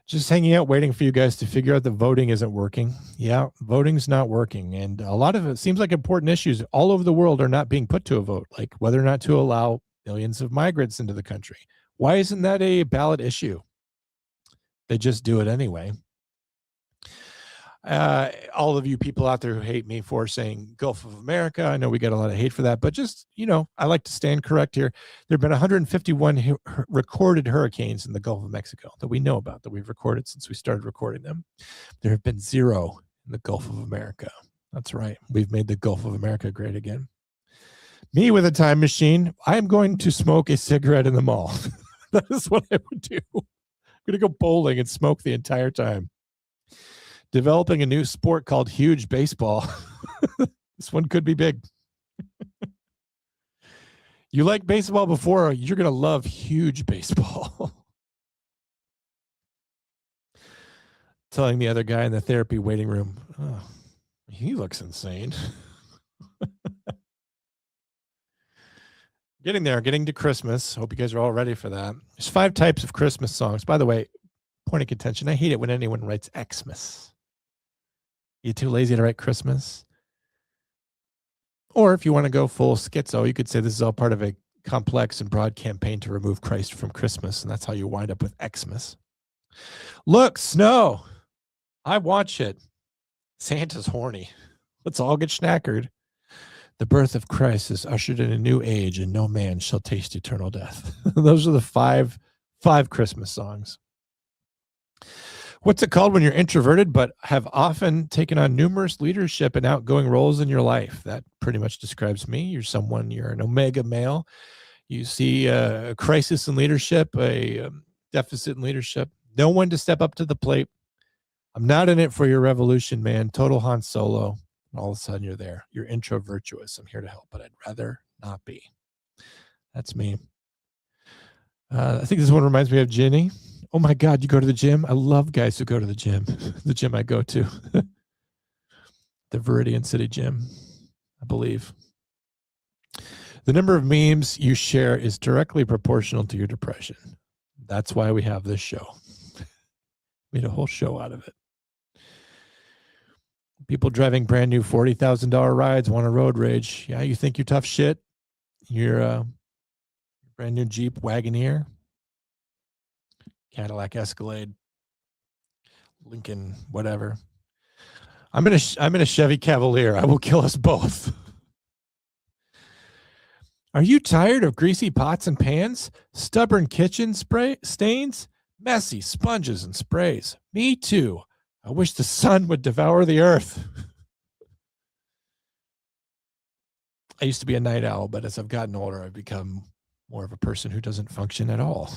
Just hanging out, waiting for you guys to figure out that voting isn't working. Yeah, voting's not working. And a lot of it seems like important issues all over the world are not being put to a vote, like whether or not to allow millions of migrants into the country. Why isn't that a ballot issue? They just do it anyway. All of you people out there who hate me for saying Gulf of America, I know we get a lot of hate for that, but just, I like to stand correct here. There have been 151 recorded hurricanes in the Gulf of Mexico that we know about, that we've recorded since we started recording them. There have been 0 in the Gulf of America. That's right. We've made the Gulf of America great again. Me with a time machine, I am going to smoke a cigarette in the mall. That is what I would do. I'm going to go bowling and smoke the entire time. Developing a new sport called huge baseball. This one could be big. You like baseball before, you're going to love huge baseball. Telling the other guy in the therapy waiting room, oh, he looks insane. Getting there, getting to Christmas. Hope you guys are all ready for that. There's 5 types of Christmas songs. By the way, point of contention, I hate it when anyone writes Xmas. You too lazy to write Christmas? Or if you want to go full schizo, you could say this is all part of a complex and broad campaign to remove Christ from Christmas, and that's how you wind up with Xmas. Look, snow. I watch it. Santa's horny. Let's all get schnackered. The birth of Christ is ushered in a new age, and no man shall taste eternal death. Those are the five Christmas songs. What's it called when you're introverted but have often taken on numerous leadership and outgoing roles in your life? That pretty much describes me. You're an omega male. You see a crisis in leadership, a deficit in leadership. No one to step up to the plate. I'm not in it for your revolution, man. Total Han Solo. All of a sudden you're there. You're introvertuous. I'm here to help, but I'd rather not be. That's me. I think this one reminds me of Ginny. Oh my God, you go to the gym? I love guys who go to the gym. The gym I go to. The Viridian City Gym, I believe. The number of memes you share is directly proportional to your depression. That's why we have this show. Made a whole show out of it. People driving brand new $40,000 rides want to road rage. Yeah, you think you're tough shit? You're a brand new Jeep Wagoneer, Cadillac Escalade, Lincoln, whatever. I'm in a Chevy Cavalier. I will kill us both. Are you tired of greasy pots and pans, stubborn kitchen spray stains, messy sponges and sprays? Me too. I wish the sun would devour the earth. I used to be a night owl, but as I've gotten older, I've become more of a person who doesn't function at all.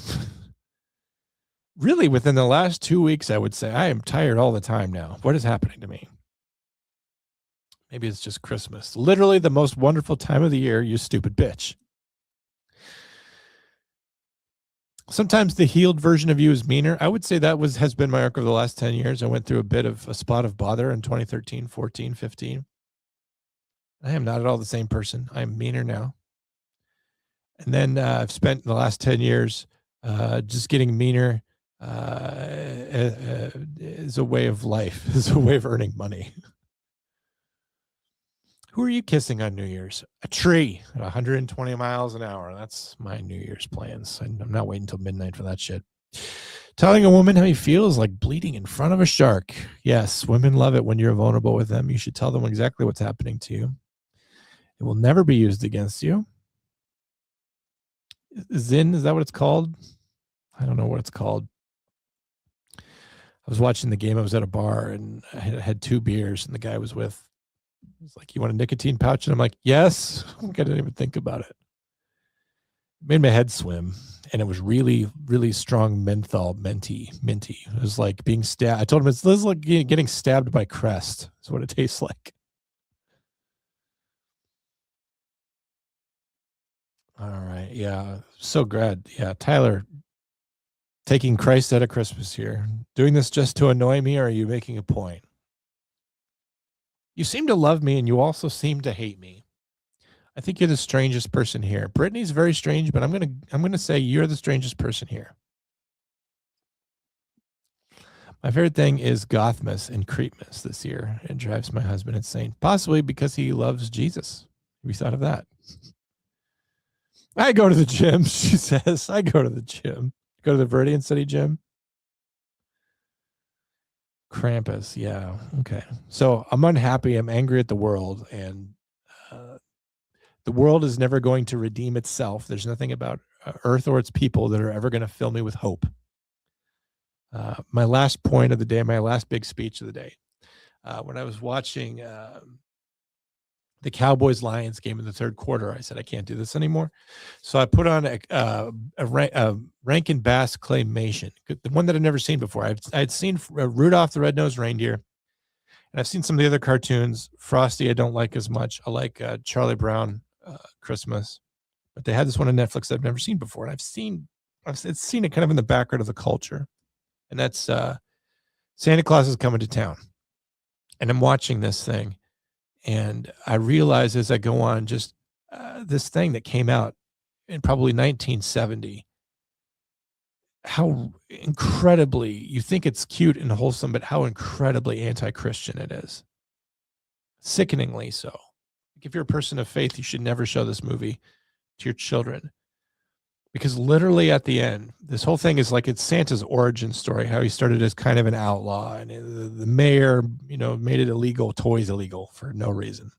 Really, within the last 2 weeks, I would say I am tired all the time now. What is happening to me? Maybe it's just Christmas. Literally the most wonderful time of the year, you stupid bitch. Sometimes the healed version of you is meaner. I would say that has been my arc over the last 10 years. I went through a bit of a spot of bother in 2013, 14, 15. I am not at all the same person. I am meaner now. And then I've spent the last 10 years just getting meaner is a way of life, is a way of earning money. Who are you kissing on New Year's? A tree at 120 miles an hour. That's my New Year's plans. I'm not waiting until midnight for that shit. Telling a woman how you feel is like bleeding in front of a shark. Yes, women love it when you're vulnerable with them. You should tell them exactly what's happening to you. It will never be used against you. Zin, is that what it's called? I don't know what it's called. I was watching the game. I was at a bar and I had 2 beers and the guy was with. He's like, you want a nicotine pouch? And I'm like, yes. I didn't even think about it. It made my head swim. And it was really, really strong menthol, minty. It was like being stabbed. I told him it's like getting stabbed by Crest. That's what it tastes like. All right. Yeah. So glad. Yeah. Tyler, taking Christ out of Christmas here. Doing this just to annoy me, or are you making a point? You seem to love me and you also seem to hate me. I think you're the strangest person here. Brittany's very strange, but I'm gonna say you're the strangest person here. My favorite thing is Gothmas and Creepmas this year. It drives my husband insane. Possibly because he loves Jesus. Have you thought of that? I go to the gym, she says. I go to the gym. Go to the Viridian City gym. Krampus, yeah. Okay. So I'm unhappy. I'm angry at the world, and the world is never going to redeem itself. There's nothing about Earth or its people that are ever going to fill me with hope. My last point of the day, my last big speech of the day, when I was watching the Cowboys-Lions game in the third quarter, I said, I can't do this anymore. So I put on a Rankin Bass claymation, the one that I'd never seen before. I'd seen Rudolph the Red-Nosed Reindeer, and I've seen some of the other cartoons. Frosty I don't like as much. I like Charlie Brown Christmas. But they had this one on Netflix that I've never seen before, and I've seen it kind of in the background of the culture. And that's Santa Claus is Coming to Town. And I'm watching this thing. And I realize as I go on, just this thing that came out in probably 1970, how incredibly, you think it's cute and wholesome, but how incredibly anti-Christian it is. Sickeningly so. Like if you're a person of faith, you should never show this movie to your children. Because literally at the end, this whole thing is like it's Santa's origin story, how he started as kind of an outlaw, and the mayor, made it illegal, toys illegal for no reason.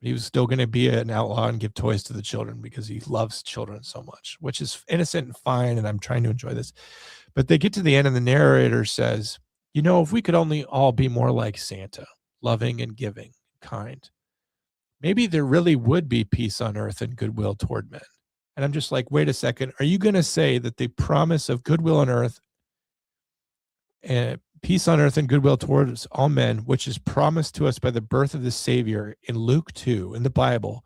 He was still going to be an outlaw and give toys to the children because he loves children so much, which is innocent and fine, and I'm trying to enjoy this. But they get to the end and the narrator says, if we could only all be more like Santa, loving and giving, kind, maybe there really would be peace on earth and goodwill toward men. And I'm just like, wait a second. Are you going to say that the promise of goodwill on earth and peace on earth and goodwill towards all men, which is promised to us by the birth of the Savior in Luke 2 in the Bible,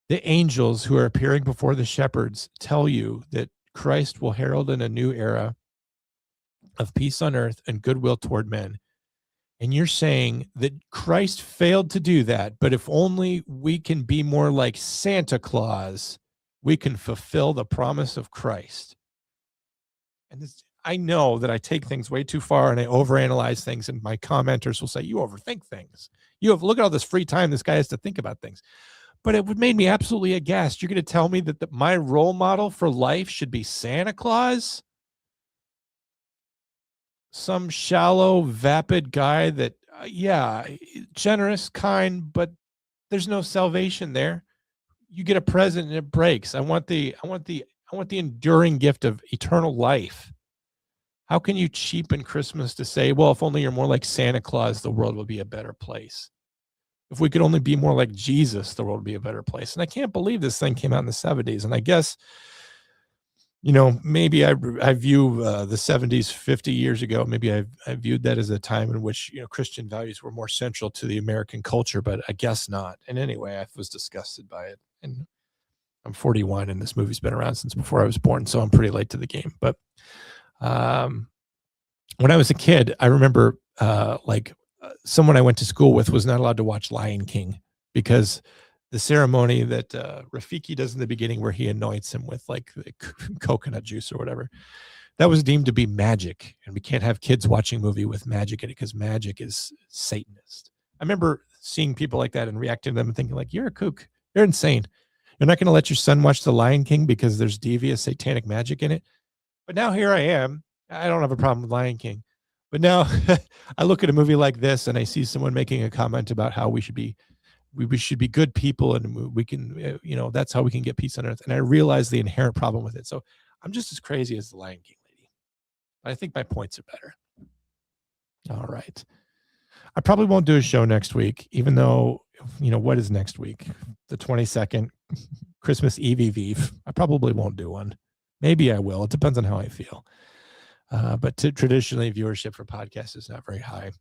the angels who are appearing before the shepherds tell you that Christ will herald in a new era of peace on earth and goodwill toward men. And you're saying that Christ failed to do that, but if only we can be more like Santa Claus, we can fulfill the promise of Christ. And this, I know that I take things way too far and I overanalyze things, and my commenters will say, you overthink things. Look at all this free time this guy has to think about things. But it would made me absolutely aghast. You're going to tell me that my role model for life should be Santa Claus? Some shallow, vapid guy that, generous, kind, but there's no salvation there. You get a present and it breaks. I want the enduring gift of eternal life. How can you cheapen Christmas to say, well, if only you're more like Santa Claus, the world will be a better place? If we could only be more like Jesus, the world would be a better place. And I can't believe this thing came out in the 70s. And I guess, maybe I view the 70s 50 years ago, maybe I viewed that as a time in which, Christian values were more central to the American culture, but I guess not. And anyway, I was disgusted by it. And I'm 41 and this movie's been around since before I was born, so I'm pretty late to the game. But when I was a kid, I remember someone I went to school with was not allowed to watch Lion King because the ceremony that Rafiki does in the beginning where he anoints him with like coconut juice or whatever, that was deemed to be magic. And we can't have kids watching a movie with magic in it because magic is Satanist. I remember seeing people like that and reacting to them and thinking like, you're a kook. You're insane. You're not going to let your son watch The Lion King because there's devious satanic magic in it. But now here I am. I don't have a problem with Lion King. But now I look at a movie like this and I see someone making a comment about how we should be good people and we can, that's how we can get peace on earth. And I realize the inherent problem with it. So I'm just as crazy as the Lion King lady. But I think my points are better. All right. I probably won't do a show next week, even though, what is next week? The 22nd, Christmas Eve. I probably won't do one. Maybe I will. It depends on how I feel. But traditionally, viewership for podcasts is not very high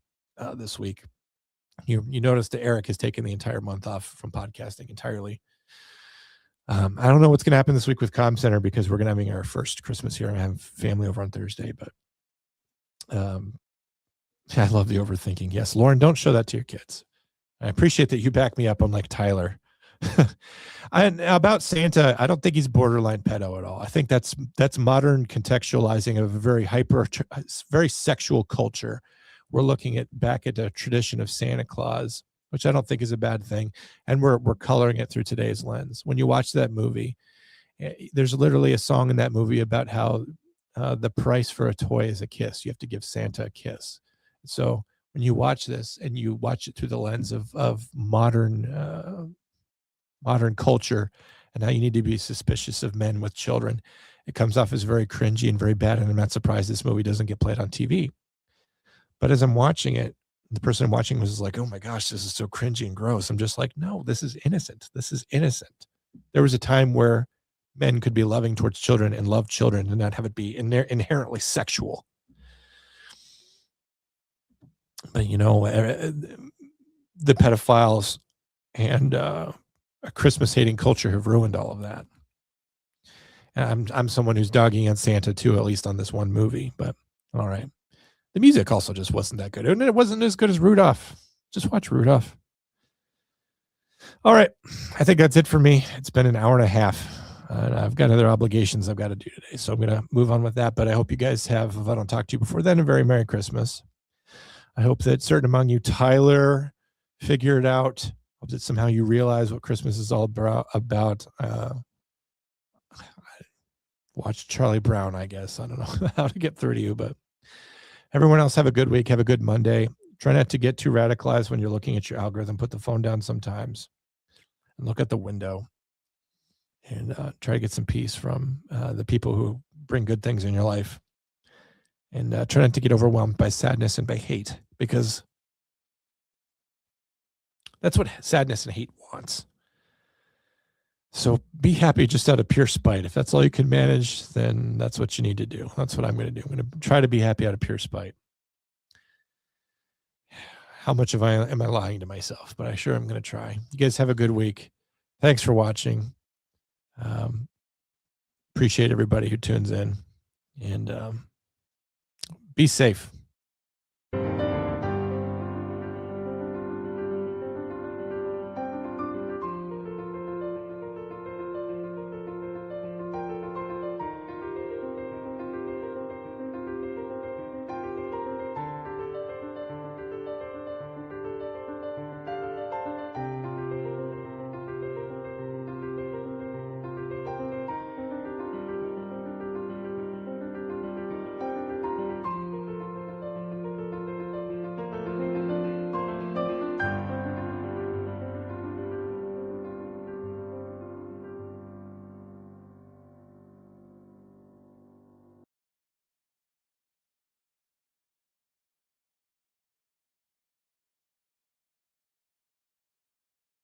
this week. You notice that Eric has taken the entire month off from podcasting entirely. I don't know what's going to happen this week with Com Center because we're going to having our first Christmas here. I have family over on Thursday, but I love the overthinking. Yes, Lauren, don't show that to your kids. I appreciate that you back me up on like Tyler. About Santa, I don't think he's borderline pedo at all. I think that's modern contextualizing of a very sexual culture. We're looking back at a tradition of Santa Claus, which I don't think is a bad thing, and we're coloring it through today's lens. When you watch that movie, there's literally a song in that movie about how the price for a toy is a kiss. You have to give Santa a kiss. So when you watch this and you watch it through the lens of modern culture and how you need to be suspicious of men with children, it comes off as very cringy and very bad. And I'm not surprised this movie doesn't get played on TV. But as I'm watching it, the person I'm watching was like, oh my gosh, this is so cringy and gross. I'm just like, no, this is innocent. This is innocent. There was a time where men could be loving towards children and love children and not have it be inherently sexual. But, the pedophiles and a Christmas-hating culture have ruined all of that. And I'm someone who's dogging on Santa, too, at least on this one movie. But, all right. The music also just wasn't that good. And it wasn't as good as Rudolph. Just watch Rudolph. All right. I think that's it for me. It's been an hour and a half. And I've got other obligations I've got to do today. So I'm going to move on with that. But I hope you guys have, if I don't talk to you before then, a very Merry Christmas. I hope that certain among you, Tyler, figure it out. I hope that somehow you realize what Christmas is all about. Watch Charlie Brown, I guess. I don't know how to get through to you, but everyone else have a good week. Have a good Monday. Try not to get too radicalized when you're looking at your algorithm. Put the phone down sometimes and look at the window and try to get some peace from the people who bring good things in your life. And try not to get overwhelmed by sadness and by hate, because that's what sadness and hate wants. So be happy just out of pure spite. If that's all you can manage, then that's what you need to do. That's what I'm going to do. I'm going to try to be happy out of pure spite. How much am I lying to myself? But I sure am going to try. You guys have a good week. Thanks for watching. Appreciate everybody who tunes in. And be safe.